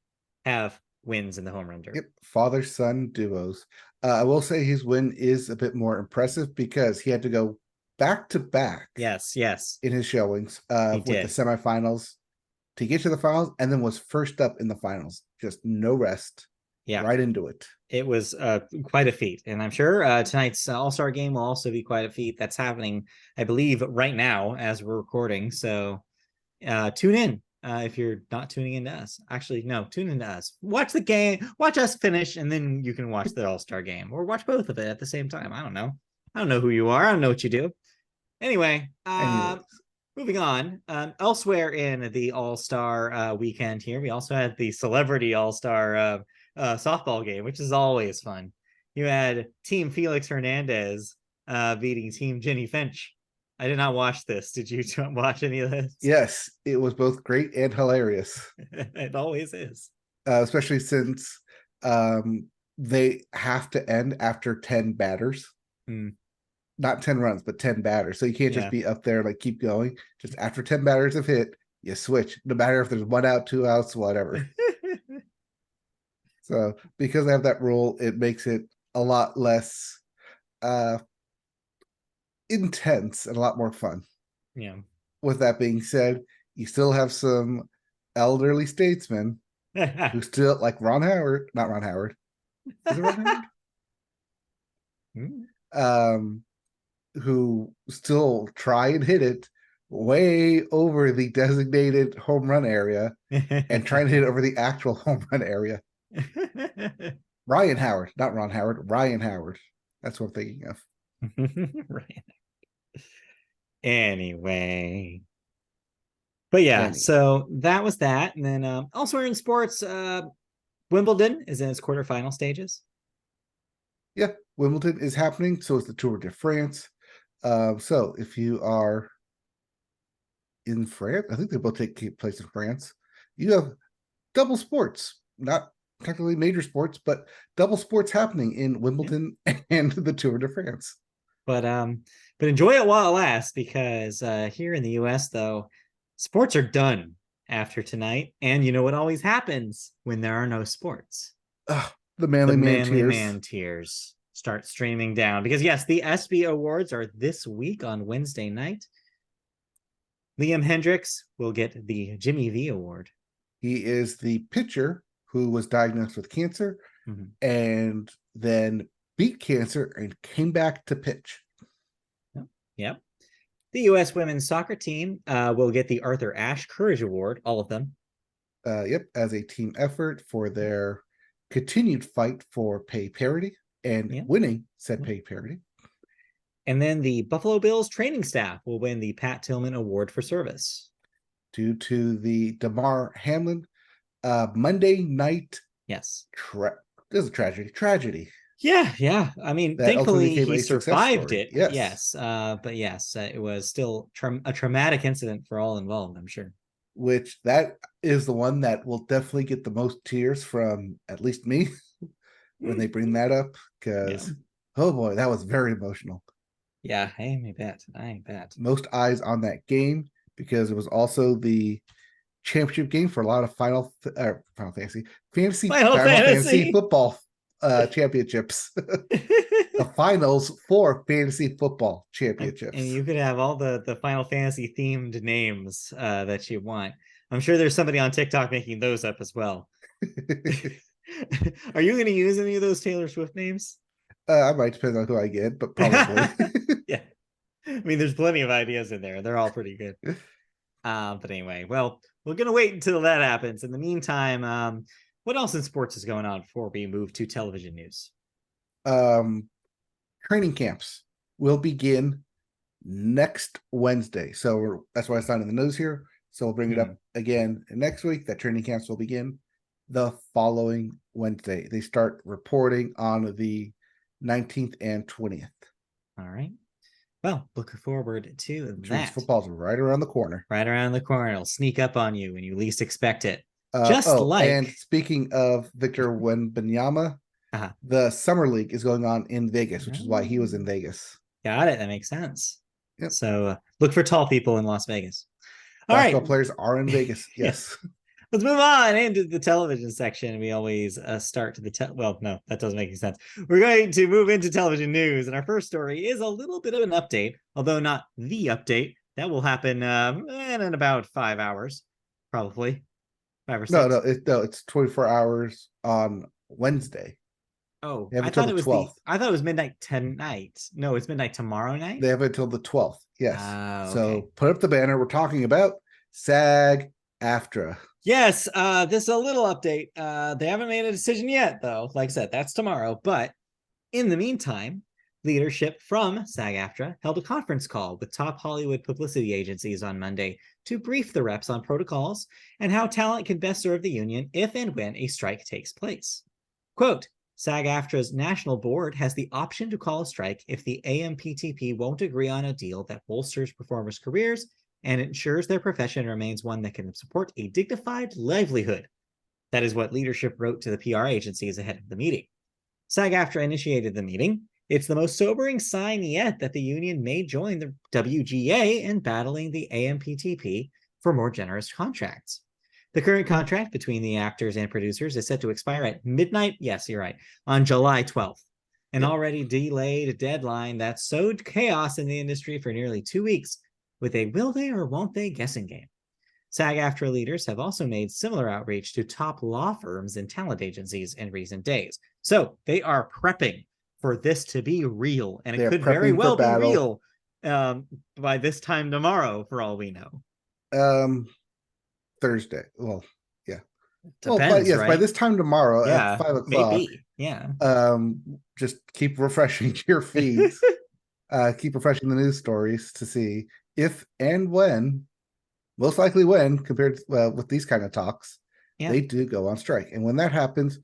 have wins in the home run derby.
Yep, father-son duos. I will say his win is a bit more impressive because he had to go back to back.
Yes.
In his showings with the semifinals to get to the finals, and then was first up in the finals. Just no rest.
Yeah,
right into it.
It was quite a feat, and I'm sure tonight's All-Star game will also be quite a feat. That's happening, I believe, right now as we're recording. So tune in if you're not tuning into us. Actually, no, tune into us. Watch the game. Watch us finish, and then you can watch the All-Star game, or watch both of it at the same time. I don't know who you are. I don't know what you do. Anyway, moving on. Elsewhere in the All-Star weekend here, we also had the Celebrity All-Star softball game, which is always fun. You had Team Felix Hernandez beating Team Jenny Finch. I did not watch this. Did you watch any of this?
Yes, it was both great and hilarious.
It always is.
Especially since they have to end after 10 batters. Not 10 runs, but 10 batters. So you can't just be up there like keep going. Just after 10 batters have hit, you switch. No matter if there's 1 out, 2 outs, whatever. So because I have that rule, it makes it a lot less intense and a lot more fun.
Yeah.
With that being said, you still have some elderly statesmen who still, like not Ron Howard. Is it Ron Howard? Who still try and hit it way over the designated home run area and try and hit it over the actual home run area. Ryan Howard, not Ron Howard, Ryan Howard. That's what I'm thinking of.
Right. Anyway. But yeah, so that was that. And then elsewhere in sports, Wimbledon is in its quarterfinal stages.
Yeah, Wimbledon is happening. So is the Tour de France. So if you are in France, I think they both take place in France. You have double sports, not technically major sports, but double sports happening in Wimbledon and the Tour de France.
But enjoy it while it lasts, because here in the US, though, sports are done after tonight. And you know what always happens when there are no sports?
The manly man
tears start streaming down, because yes, the ESPY Awards are this week on Wednesday night. Liam Hendricks will get the Jimmy V Award.
He is the pitcher who was diagnosed with cancer and then beat cancer and came back to pitch.
Yep. The U.S. women's soccer team will get the Arthur Ashe Courage Award, all of them.
Yep, as a team effort for their continued fight for pay parity and winning said pay parity.
And then the Buffalo Bills training staff will win the Pat Tillman Award for service.
Due to the Damar Hamlin Monday night.
Yes.
This is a tragedy.
Yeah. I mean,
that
thankfully he survived it. Yes. But yes, it was still a traumatic incident for all involved, I'm sure.
Which that is the one that will definitely get the most tears from at least me when they bring that up. Because, oh boy, that was very emotional.
Yeah, I bet.
Most eyes on that game because it was also the championship game for a lot of Final Fantasy football championships. The finals for fantasy football championships.
And you could have all the Final Fantasy themed names that you want. I'm sure there's somebody on TikTok making those up as well. Are you going to use any of those Taylor Swift names?
I might, depend on who I get, but probably.
Yeah. I mean, there's plenty of ideas in there. They're all pretty good. But anyway, well, we're going to wait until that happens. In the meantime, what else in sports is going on before we move to television news?
Training camps will begin next Wednesday. So that's why it's not in the news here. So we'll bring it up again next week. That training camps will begin the following Wednesday. They start reporting on the 19th and 20th.
All right. Well, looking forward to that.
Football's right around the corner.
Right around the corner. It'll sneak up on you when you least expect it.
And speaking of Victor Wembanyama, the Summer League is going on in Vegas, which is why he was in Vegas.
Got it. That makes sense.
Yep.
So look for tall people in Las Vegas. All
Basketball
right.
players are in Vegas. Yes.
Let's move on into the television section. We always start to the well, no, that doesn't make any sense. We're going to move into television news, and our first story is a little bit of an update, although not the update. That will happen in about 5 hours, probably 5 or 6.
No, it's 24 hours on Wednesday.
Oh, I thought it was 12th. I thought it was midnight tonight. No, it's midnight tomorrow night.
They have until the 12th. Yes.
Okay.
So put up the banner. We're talking about SAG-AFTRA.
Yes, this is a little update. They haven't made a decision yet, though. Like I said, that's tomorrow. But in the meantime, leadership from SAG-AFTRA held a conference call with top Hollywood publicity agencies on Monday to brief the reps on protocols and how talent can best serve the union if and when a strike takes place. Quote, SAG-AFTRA's national board has the option to call a strike if the AMPTP won't agree on a deal that bolsters performers' careers and ensures their profession remains one that can support a dignified livelihood. That is what leadership wrote to the PR agencies ahead of the meeting. SAG-AFTRA initiated the meeting. It's the most sobering sign yet that the union may join the WGA in battling the AMPTP for more generous contracts. The current contract between the actors and producers is set to expire at midnight, yes, you're right, on July 12th. An already delayed deadline that sowed chaos in the industry for nearly 2 weeks with a will they or won't they guessing game. SAG-AFTRA leaders have also made similar outreach to top law firms and talent agencies in recent days. So they are prepping for this to be real, and it could very well be real by this time tomorrow, for all we know.
Thursday. Well, yeah.
Depends,
by this time tomorrow at 5 o'clock.
Maybe. Yeah.
Just keep refreshing your feeds. Keep refreshing the news stories to see if and when, most likely when, compared to, with these kind of talks, they do go on strike. And when that happens,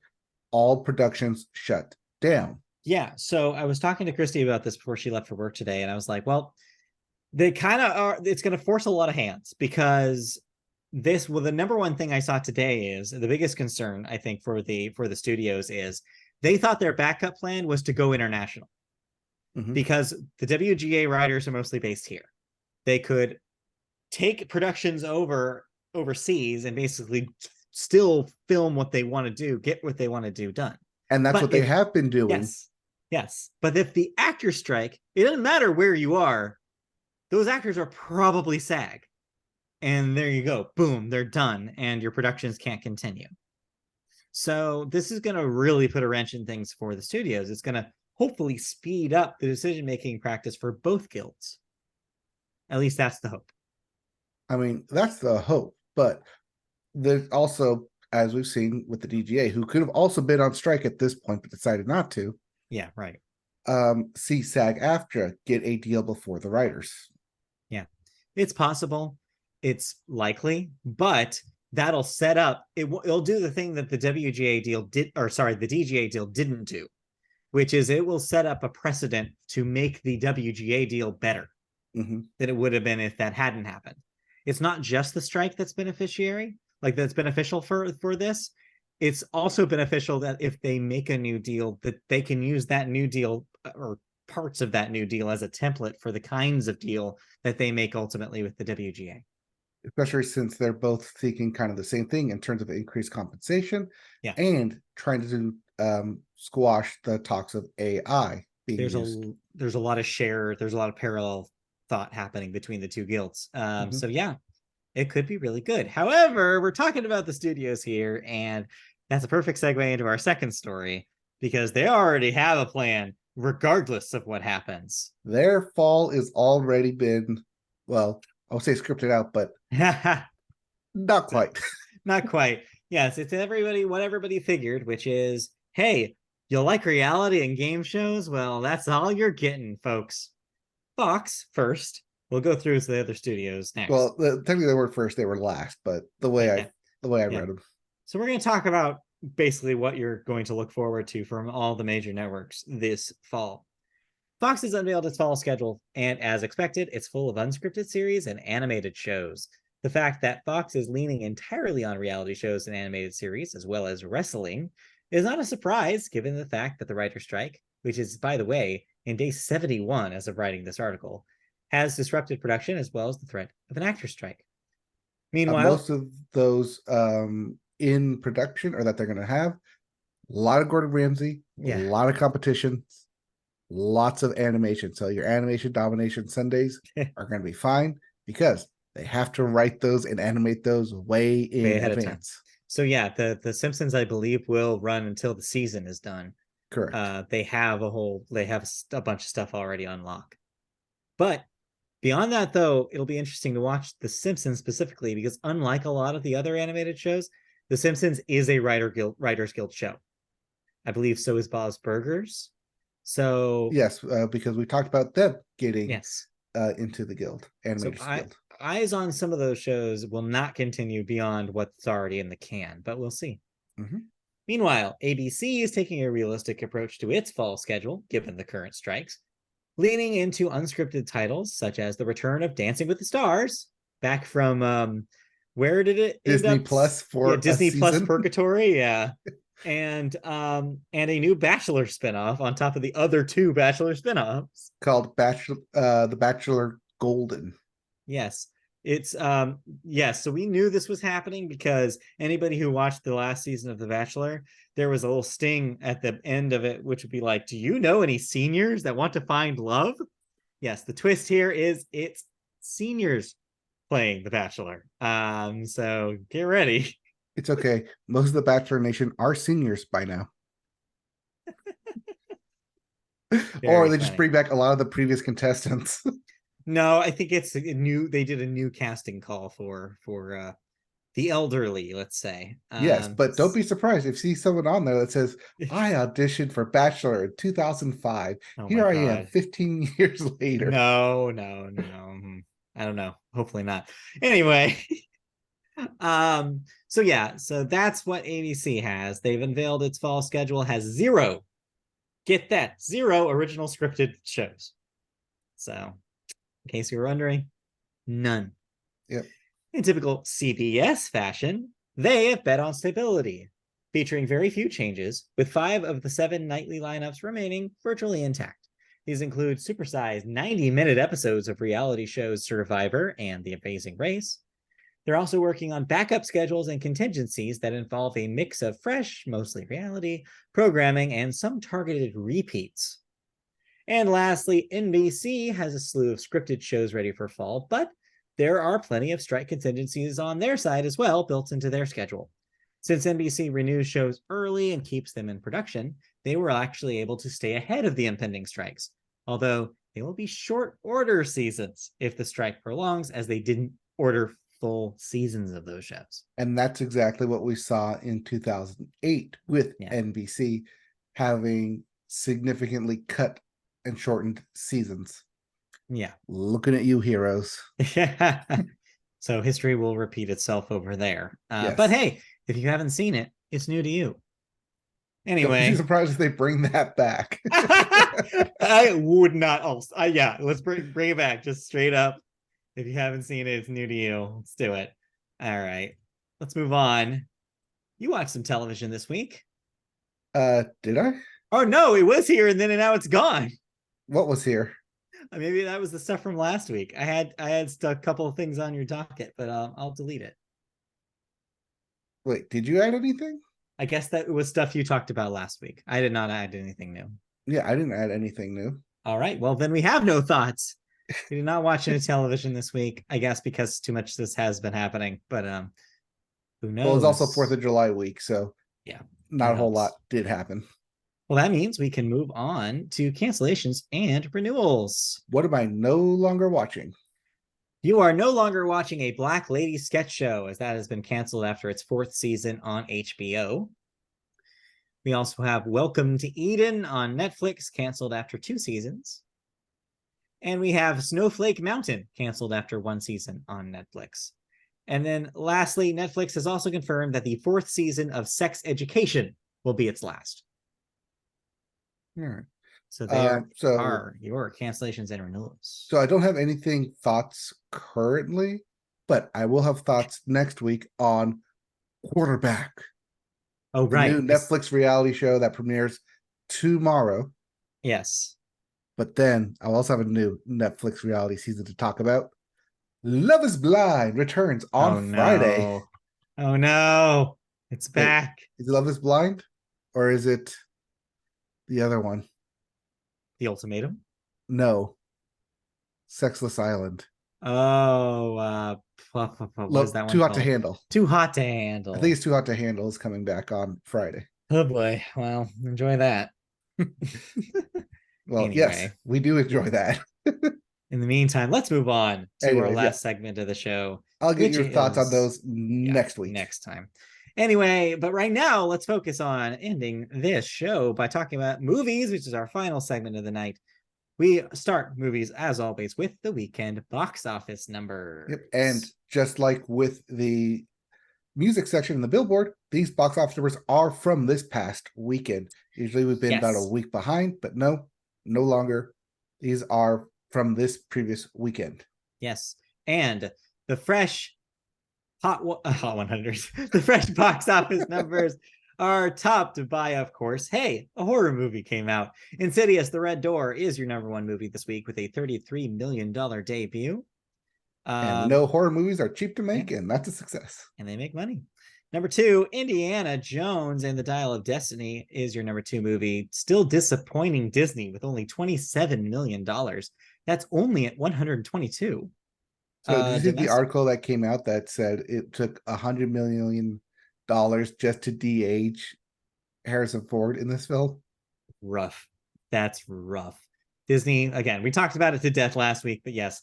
all productions shut down.
Yeah. So I was talking to Christy about this before she left for work today, and I was like, well, they kind of are, it's going to force a lot of hands because the number one thing I saw today is the biggest concern, I think, for the studios is they thought their backup plan was to go international because the WGA writers are mostly based here. They could take productions overseas and basically still film what they want to do, get what they want to do done.
And that's what they have been doing.
Yes. But if the actors strike, it doesn't matter where you are. Those actors are probably SAG. And there you go. Boom, they're done. And your productions can't continue. So this is going to really put a wrench in things for the studios. It's going to hopefully speed up the decision-making practice for both guilds. At least that's the hope.
I mean, that's the hope. But there's also, as we've seen with the DGA, who could have also been on strike at this point, but decided not to.
Yeah, right.
See SAG-AFTRA get a deal before the writers.
Yeah, it's possible. It's likely, but that'll set up, it'll do the thing that the WGA deal did, or sorry, the DGA deal didn't do, which is it will set up a precedent to make the WGA deal better than it would have been if that hadn't happened. It's not just the strike that's beneficial for this. It's also beneficial that if they make a new deal, that they can use that new deal or parts of that new deal as a template for the kinds of deal that they make ultimately with the WGA.
Especially since they're both seeking kind of the same thing in terms of increased compensation, and trying to squash the talks of AI being used.
There's a lot of parallel thought happening between the two guilds. So yeah, it could be really good. However, we're talking about the studios here, and that's a perfect segue into our second story, because they already have a plan regardless of what happens.
Their fall is already been, well, I would say scripted out, but not quite.
Not quite. Yes, it's what everybody figured, which is, hey, you'll like reality and game shows? Well, that's all you're getting, folks. Fox first. We'll go through the other studios next.
Well, technically they were first, they were last, but the way I read them.
So we're going to talk about basically what you're going to look forward to from all the major networks this fall. Fox has unveiled its fall schedule, and as expected, it's full of unscripted series and animated shows. The fact that Fox is leaning entirely on reality shows and animated series, as well as wrestling, is not a surprise given the fact that the writer's strike, which is, by the way, in day 71 as of writing this article, has disrupted production as well as the threat of an actor's strike. Meanwhile,
most of those in production, or that they're going to have, a lot of Gordon Ramsay, a lot of competition, lots of animation. So your animation domination Sundays are going to be fine, because they have to write those and animate those way in advance.
So yeah, the Simpsons, I believe, will run until the season is done.
Correct.
They have a bunch of stuff already on lock. But beyond that, though, it'll be interesting to watch The Simpsons specifically, because unlike a lot of the other animated shows, The Simpsons is a Writers Guild show. I believe so is Bob's Burgers. So
yes, because we talked about them getting into the guild, animators guild.
Eyes on some of those shows will not continue beyond what's already in the can, but we'll see. Meanwhile, ABC is taking a realistic approach to its fall schedule, given the current strikes, leaning into unscripted titles such as the return of Dancing with the Stars, back from where did it
Disney Plus for
Disney Plus Purgatory, and a new Bachelor spinoff on top of the other two Bachelor spinoffs
called The Bachelor Golden.
Yes. It's so we knew this was happening because anybody who watched the last season of The Bachelor, there was a little sting at the end of it, which would be like, do you know any seniors that want to find love? Yes, the twist here is it's seniors playing The Bachelor. So get ready.
It's okay. Most of the Bachelor Nation are seniors by now. Or they just bring back a lot of the previous contestants.
No, I think it's they did a new casting call for the elderly, let's say.
Yes, but don't be surprised if you see someone on there that says, I auditioned for Bachelor in 2005. Here I am 15 years later.
No. I don't know. Hopefully not. Anyway. So that's what ABC has. They've unveiled its fall schedule, has zero original scripted shows. So in case you were wondering, none.
Yep.
In typical CBS fashion, they have bet on stability, featuring very few changes, with 5 of the 7 nightly lineups remaining virtually intact. These include supersized 90-minute episodes of reality shows Survivor and The Amazing Race. They're also working on backup schedules and contingencies that involve a mix of fresh, mostly reality, programming, and some targeted repeats. And lastly, NBC has a slew of scripted shows ready for fall, but there are plenty of strike contingencies on their side as well, built into their schedule. Since NBC renews shows early and keeps them in production, they were actually able to stay ahead of the impending strikes, although they will be short order seasons if the strike prolongs, as they didn't order full seasons of those shows.
And that's exactly what we saw in 2008 with NBC having significantly cut and shortened seasons.
Yeah.
Looking at you, heroes.
Yeah. So history will repeat itself over there.
Yes.
But hey, if you haven't seen it, it's new to you. Anyway.
Don't be surprised if they bring that back.
I would not also. Yeah, let's bring it back just straight up. If you haven't seen it, it's new to you. Let's do it. All right. Let's move on. You watched some television this week.
Did I?
Oh no, it was here and then now it's gone.
What was here?
Maybe that was the stuff from last week. I had a couple of things on your docket, but I'll delete it.
Wait, did you add anything?
I guess that was stuff you talked about last week. I did not add anything new.
Yeah, I didn't add anything new.
All right. Well, then we have no thoughts. We did not watch any television this week, I guess, because too much of this has been happening. But who knows?
Well, it's also 4th of July week, so
yeah,
not a whole lot did happen.
Well, that means we can move on to cancellations and renewals.
What am I no longer watching?
You are no longer watching a Black Lady sketch show, as that has been canceled after its 4th season on HBO. We also have Welcome to Eden on Netflix, canceled after 2 seasons. And we have Snowflake Mountain, canceled after 1 season on Netflix. And then lastly, Netflix has also confirmed that the 4th season of Sex Education will be its last.
All right.
So there are your cancellations and renewals.
So I don't have anything thoughts currently, but I will have thoughts next week on Quarterback.
Oh, right.
The new Netflix reality show that premieres tomorrow.
Yes.
But then I'll also have a new Netflix reality season to talk about. Love is Blind returns on Friday.
Oh no. It's back.
Wait, is Love is Blind? Or is it the other one?
The Ultimatum?
No. Sexless Island.
Oh, what is that one?
Too Hot to Handle.
Too Hot to Handle.
I think it's Too Hot to Handle is coming back on Friday.
Oh boy. Well, enjoy that.
Well, anyway. Yes, we do enjoy that.
In the meantime, let's move on to our last segment of the show.
I'll get your thoughts on those next week.
Next time. Anyway, but right now, let's focus on ending this show by talking about movies, which is our final segment of the night. We start movies, as always, with the weekend box office numbers.
Yep. And just like with the music section in the Billboard, these box office numbers are from this past weekend. Usually we've been about a week behind, but no longer. These are from this previous weekend.
Yes. And the fresh Hot 100s, the fresh box office numbers are topped by, of course, hey, a horror movie came out. Insidious: The Red Door is your #1 movie this week with a $33 million debut.
And no horror movies are cheap to make, and that's a success.
And they make money. #2, Indiana Jones and the Dial of Destiny is your #2 movie. Still disappointing Disney with only $27 million. That's only at 122.
So did you see the article that came out that said it took $100 million just to de-age Harrison Ford in this film?
Rough. That's rough. Disney, again, we talked about it to death last week, but yes,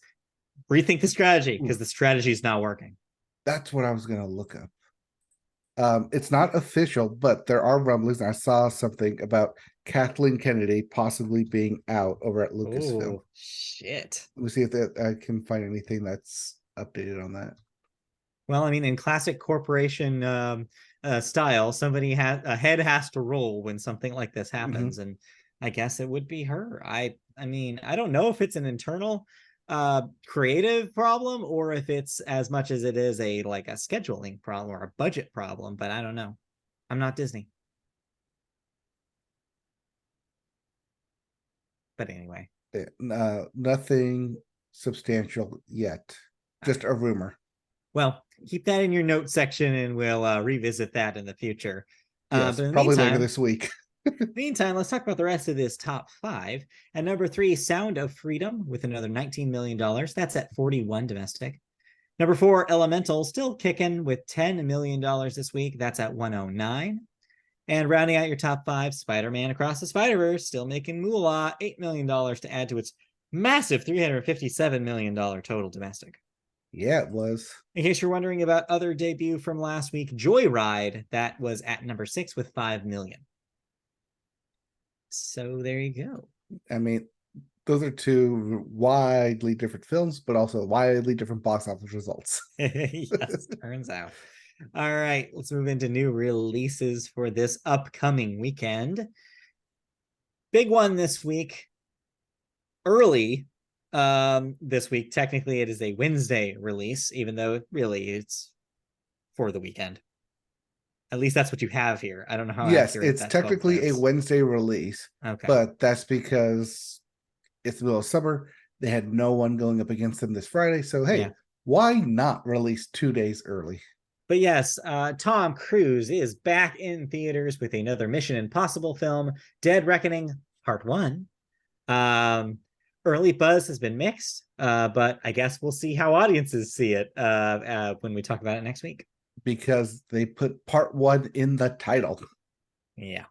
rethink the strategy, because the strategy is not working.
That's what I was going to look up. It's not official, but there are rumblings. I saw something about Kathleen Kennedy possibly being out over at Lucasfilm.
Oh, shit.
Let me see if I can find anything that's updated on that.
Well, I mean, in classic corporation style, a head has to roll when something like this happens, and I guess it would be her. I mean, I don't know if it's an internal creative problem or if it's as much as it is a scheduling problem or a budget problem, but I don't know. I'm not Disney. But anyway,
nothing substantial yet, just a rumor.
Well, keep that in your notes section and we'll revisit that in the future.
Yes, probably later this week.
Meantime, let's talk about the rest of this top 5. At #3, Sound of Freedom with another $19 million. That's at 41 domestic. Number 4, Elemental, still kicking with $10 million this week. That's at 109. And rounding out your top 5, Spider-Man Across the Spider-Verse, still making moolah, $8 million to add to its massive $357 million total domestic.
Yeah, it was.
In case you're wondering about other debut from last week, Joyride, that was at number 6 with $5 million. So there you go.
I mean, those are two widely different films, but also widely different box office results.
Yes, turns out. All right, let's move into new releases for this upcoming weekend. Big one this week, early this week. Technically, it is a Wednesday release, even though really it's for the weekend. At least that's what you have here. I don't know how
Yes,
accurate
it's
that
technically
quote
a
is.
Wednesday release,
Okay.
but that's because it's the middle of summer. They had no one going up against them this Friday. So, hey,
Yeah.
why not release 2 days early?
But yes, Tom Cruise is back in theaters with another Mission Impossible film, Dead Reckoning Part 1. Early buzz has been mixed, but I guess we'll see how audiences see it when we talk about it next week.
Because they put part 1 in the title.
Yeah.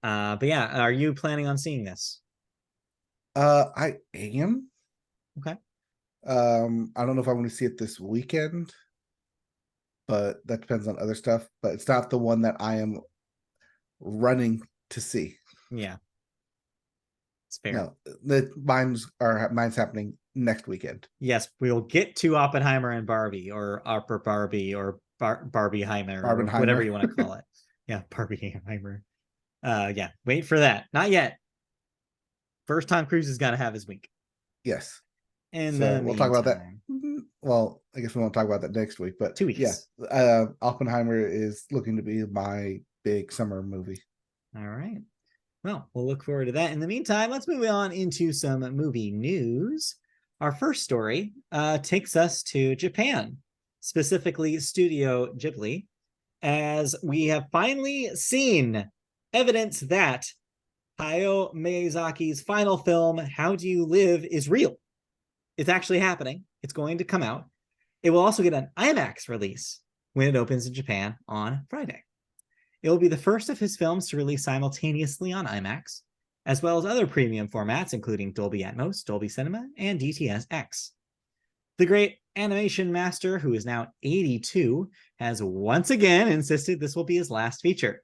But yeah, are you planning on seeing this?
I am.
Okay.
I don't know if I want to see it this weekend, but that depends on other stuff. But it's not the one that I am running to see.
Yeah. It's fair.
No, mine's happening next weekend.
Yes, we will get to Oppenheimer and Barbie, or Upper Barbie, or Barbieheimer, or whatever you want to call it. Yeah, Barbieheimer. Yeah, wait for that. Not yet. First, Tom Cruise has got to have his week.
Yes.
And
so
then
we'll talk about that. Well, I guess we won't talk about that next week, but
2 weeks.
Yeah, Oppenheimer is looking to be my big summer movie.
All right. Well, we'll look forward to that. In the meantime, let's move on into some movie news. Our first story takes us to Japan, specifically Studio Ghibli, as we have finally seen evidence that Hayao Miyazaki's final film, How Do You Live, is real. It's actually happening. It's going to come out. It will also get an IMAX release when it opens in Japan on Friday. It will be the first of his films to release simultaneously on IMAX, as well as other premium formats, including Dolby Atmos, Dolby Cinema, and DTS-X. The great animation master, who is now 82, has once again insisted this will be his last feature,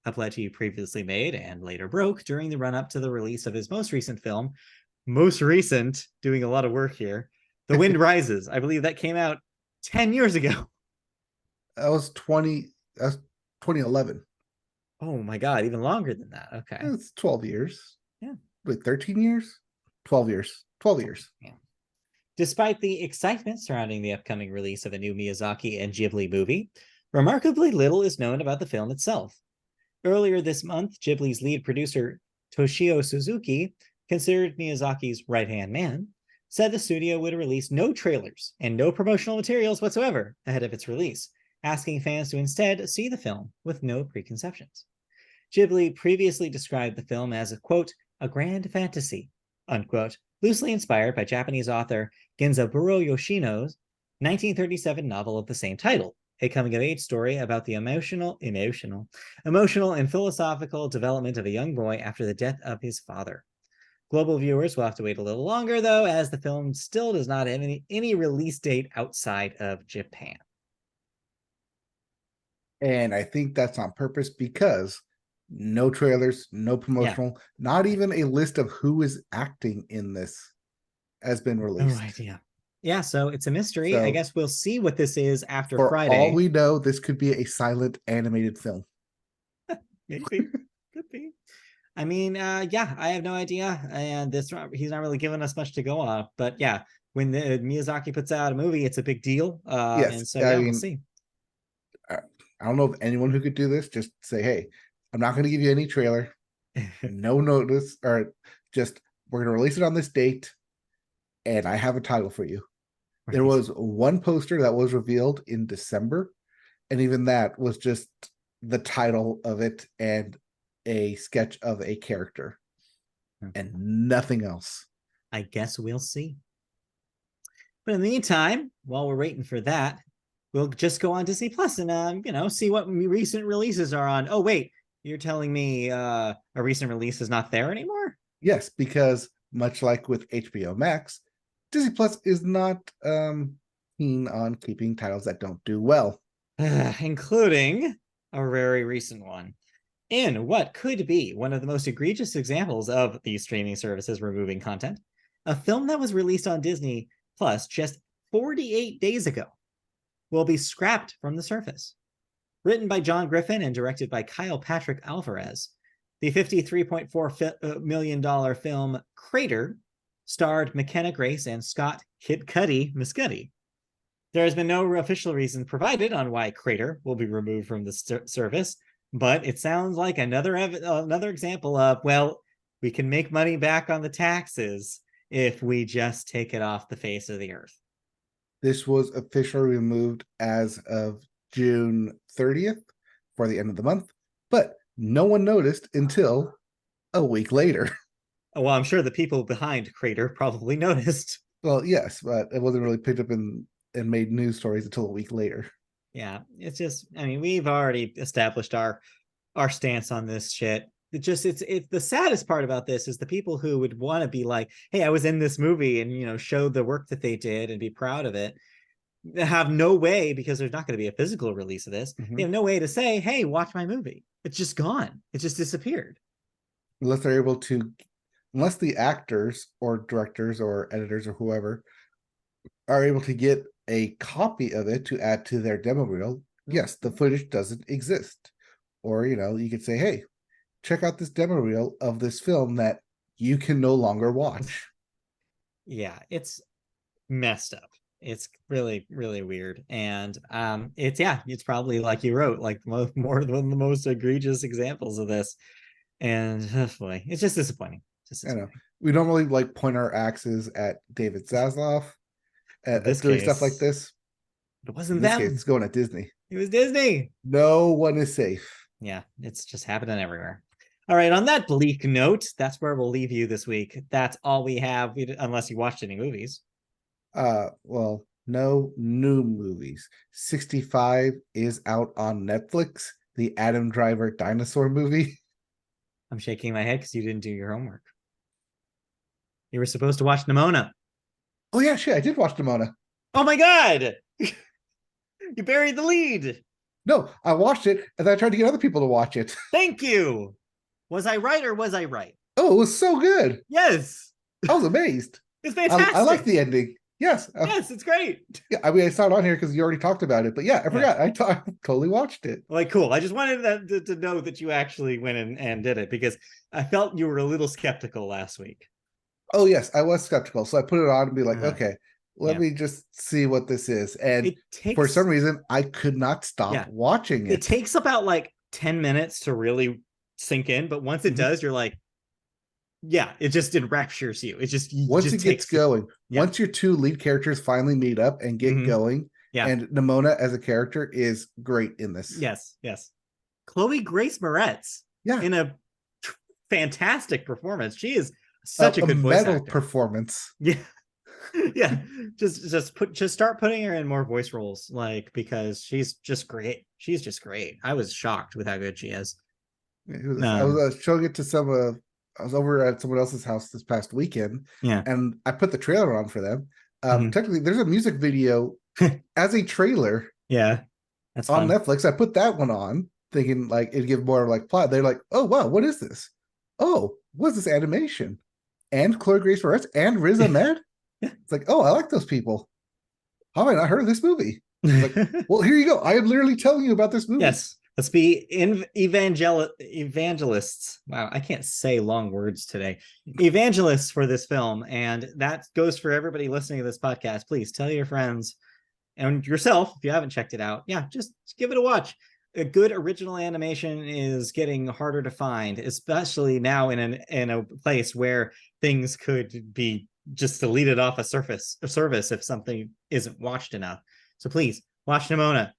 a pledge he previously made and later broke during the run-up to the release of his most recent film, doing a lot of work here, The Wind Rises. I believe that came out 10 years ago.
That was 2011.
Oh my God, even longer than that. Okay.
It's 12 years.
Yeah.
Wait, 13 years? 12 years. 12 years.
Yeah. Despite the excitement surrounding the upcoming release of a new Miyazaki and Ghibli movie, remarkably little is known about the film itself. Earlier this month, Ghibli's lead producer, Toshio Suzuki, considered Miyazaki's right-hand man, said the studio would release no trailers and no promotional materials whatsoever ahead of its release, asking fans to instead see the film with no preconceptions. Ghibli previously described the film as, quote, a grand fantasy, unquote, loosely inspired by Japanese author Genzaburo Yoshino's 1937 novel of the same title, a coming-of-age story about the emotional and philosophical development of a young boy after the death of his father. Global viewers will have to wait a little longer, though, as the film still does not have any release date outside of Japan.
And I think that's on purpose because no trailers, no promotional, not even a list of who is acting in this has been released.
No idea. Yeah, so it's a mystery. I guess we'll see what this is after Friday.
For all we know, this could be a silent animated film.
Maybe. Could be. I mean, yeah, I have no idea. And he's not really giving us much to go on. But yeah, when the Miyazaki puts out a movie, it's a big deal.
Yes,
and so yeah, we'll see.
I don't know of anyone who could do this. Just say, hey, I'm not going to give you any trailer, no notice, or just we're going to release it on this date, and I have a title for you. Right. There was one poster that was revealed in December, and even that was just the title of it and a sketch of a character, and nothing else.
I guess we'll see. But in the meantime, while we're waiting for that, we'll just go on Disney Plus and see what recent releases are on. Oh wait, you're telling me a recent release is not there anymore?
Yes, because much like with HBO Max, Disney Plus is not keen on keeping titles that don't do well.
Including a very recent one. In what could be one of the most egregious examples of these streaming services removing content, a film that was released on Disney Plus just 48 days ago will be scrapped from the surface. Written by John Griffin and directed by Kyle Patrick Alvarez, the $53.4 million film Crater starred McKenna Grace and Scott Kid Cudi Muscudi. There has been no official reason provided on why Crater will be removed from the service, but it sounds like another example of, well, we can make money back on the taxes if we just take it off the face of the earth.
This was officially removed as of June 30th for the end of the month, but no one noticed until a week later.
Well, I'm sure the people behind Crater probably noticed.
Well, yes, but it wasn't really picked up and made news stories until a week later.
Yeah, it's just, I mean, we've already established our stance on this shit. It's the saddest part about this is the people who would want to be like, hey, I was in this movie and show the work that they did and be proud of it. They have no way, because there's not going to be a physical release of this. They have no way to say, hey, watch my movie. It's just gone. It just disappeared.
Unless they're able to, unless the actors or directors or editors or whoever are able to get a copy of it to add to their demo reel, yes, the footage doesn't exist. Or, you could say, hey, check out this demo reel of this film that you can no longer watch.
Yeah, it's messed up. It's really, really weird. And it's probably like you wrote, like more one of the most egregious examples of this. And boy, it's just disappointing.
I know. We don't really like point our axes at David Zaslav at doing stuff like this.
It wasn't
in this
them.
case, it's going at Disney.
It was Disney.
No one is safe.
Yeah, it's just happening everywhere. All right, on that bleak note, that's where we'll leave you this week. That's all we have, unless you watched any movies.
Well, no new movies. 65 is out on Netflix, the Adam Driver dinosaur movie.
I'm shaking my head because you didn't do your homework. You were supposed to watch Nimona.
Oh yeah, shit, I did watch Nimona.
Oh my god! You buried the lead.
No, I watched it and then I tried to get other people to watch it.
Thank you. Was I right or was I right?
Oh, it was so good.
Yes.
I was amazed.
It's fantastic.
I like the ending. Yes.
Yes, it's great.
Yeah, I mean, I saw it on here because you already talked about it, but yeah, I forgot. I totally watched it.
Like, cool. I just wanted to know that you actually went and did it, because I felt you were a little skeptical last week.
Oh yes, I was skeptical, so I put it on and be like, okay, let me just see what this is. And for some reason, I could not stop watching it.
It takes about like 10 minutes to really sink in, but once it does, you're like, yeah, it just enraptures you. It just
once it gets going, once your two lead characters finally meet up and get going, and Nimona as a character is great in this.
Yes. Chloe Grace Moretz, in a fantastic performance. She is such a good voice actor.
Performance.
Yeah. Just start putting her in more voice roles, like, because she's just great. I was shocked with how good she is.
I was showing it to I was over at someone else's house this past weekend, and I put the trailer on for them. Technically, there's a music video as a trailer.
Yeah, that's
on
fun.
Netflix. I put that one on, thinking like it'd give more like plot. They're like, "Oh wow, what is this? Oh, what's this animation?" And Chloe Grace Moretz and Riz Ahmed. It's like, oh, I like those people. How have I not heard of this movie? Like, well, here you go. I am literally telling you about this movie.
Yes. Let's be evangelists. Wow, I can't say long words today. Evangelists for this film. And that goes for everybody listening to this podcast. Please tell your friends and yourself, if you haven't checked it out. Yeah, just give it a watch. A good original animation is getting harder to find, especially now in a place where things could be just deleted off a service if something isn't watched enough. So please watch Nimona.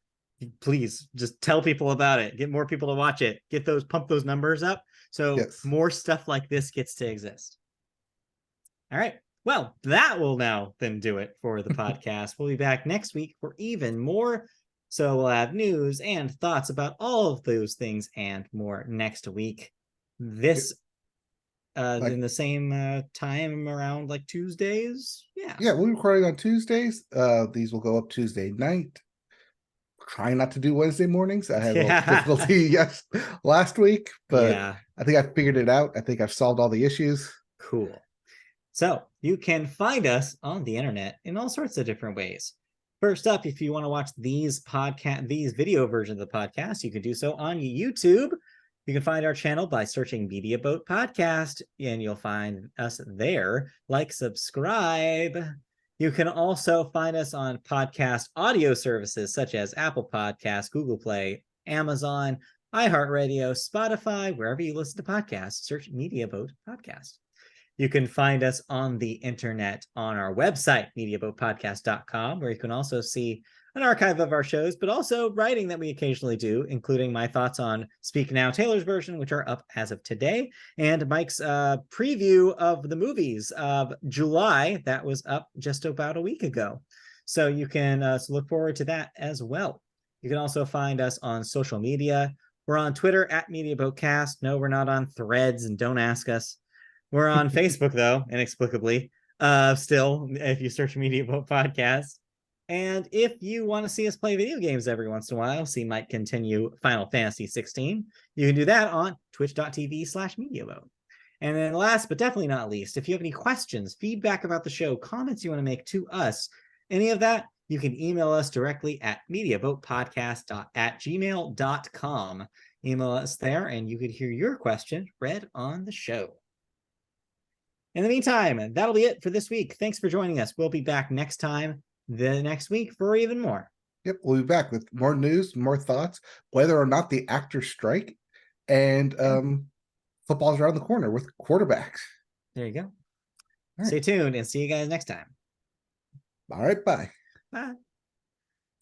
Please just tell people about it. Get more people to watch it. Pump those numbers up so more stuff like this gets to exist. All right. Well, that will now then do it for the podcast. We'll be back next week for even more. So we'll have news and thoughts about all of those things and more next week. This in the same time around like Tuesdays.
Yeah, we're recording on Tuesdays. These will go up Tuesday night. Trying not to do Wednesday mornings. I had a little difficulty last week, but I think I figured it out. I think I've solved all the issues.
Cool. So you can find us on the internet in all sorts of different ways. First up, if you want to watch these video versions of the podcast, you can do so on YouTube. You can find our channel by searching Media Boat Podcast, and you'll find us there. Like, subscribe. You can also find us on podcast audio services such as Apple Podcasts, Google Play, Amazon, iHeartRadio, Spotify, wherever you listen to podcasts, search Media Boat Podcast. You can find us on the internet on our website, mediaboatpodcast.com, where you can also see an archive of our shows, but also writing that we occasionally do, including my thoughts on Speak Now, Taylor's version, which are up as of today, and Mike's preview of the movies of July that was up just about a week ago. So you can look forward to that as well. You can also find us on social media. We're on Twitter at MediaBoatCast. No, we're not on Threads, and don't ask us. We're on Facebook, though, inexplicably. Still, if you search Media Boat Podcast. And if you want to see us play video games every once in a while, see Mike continue Final Fantasy 16, you can do that on twitch.tv/MediaBoat. And then last, but definitely not least, if you have any questions, feedback about the show, comments you want to make to us, any of that, you can email us directly at mediaboatpodcast@gmail.com. Email us there, and you could hear your question read on the show. In the meantime, that'll be it for this week. Thanks for joining us. We'll be back next next week for even more.
Yep, we'll be back with more news, more thoughts, whether or not the actors strike, and football's around the corner with quarterbacks.
There you go. Stay tuned and see you guys next time.
All right, bye.
Bye.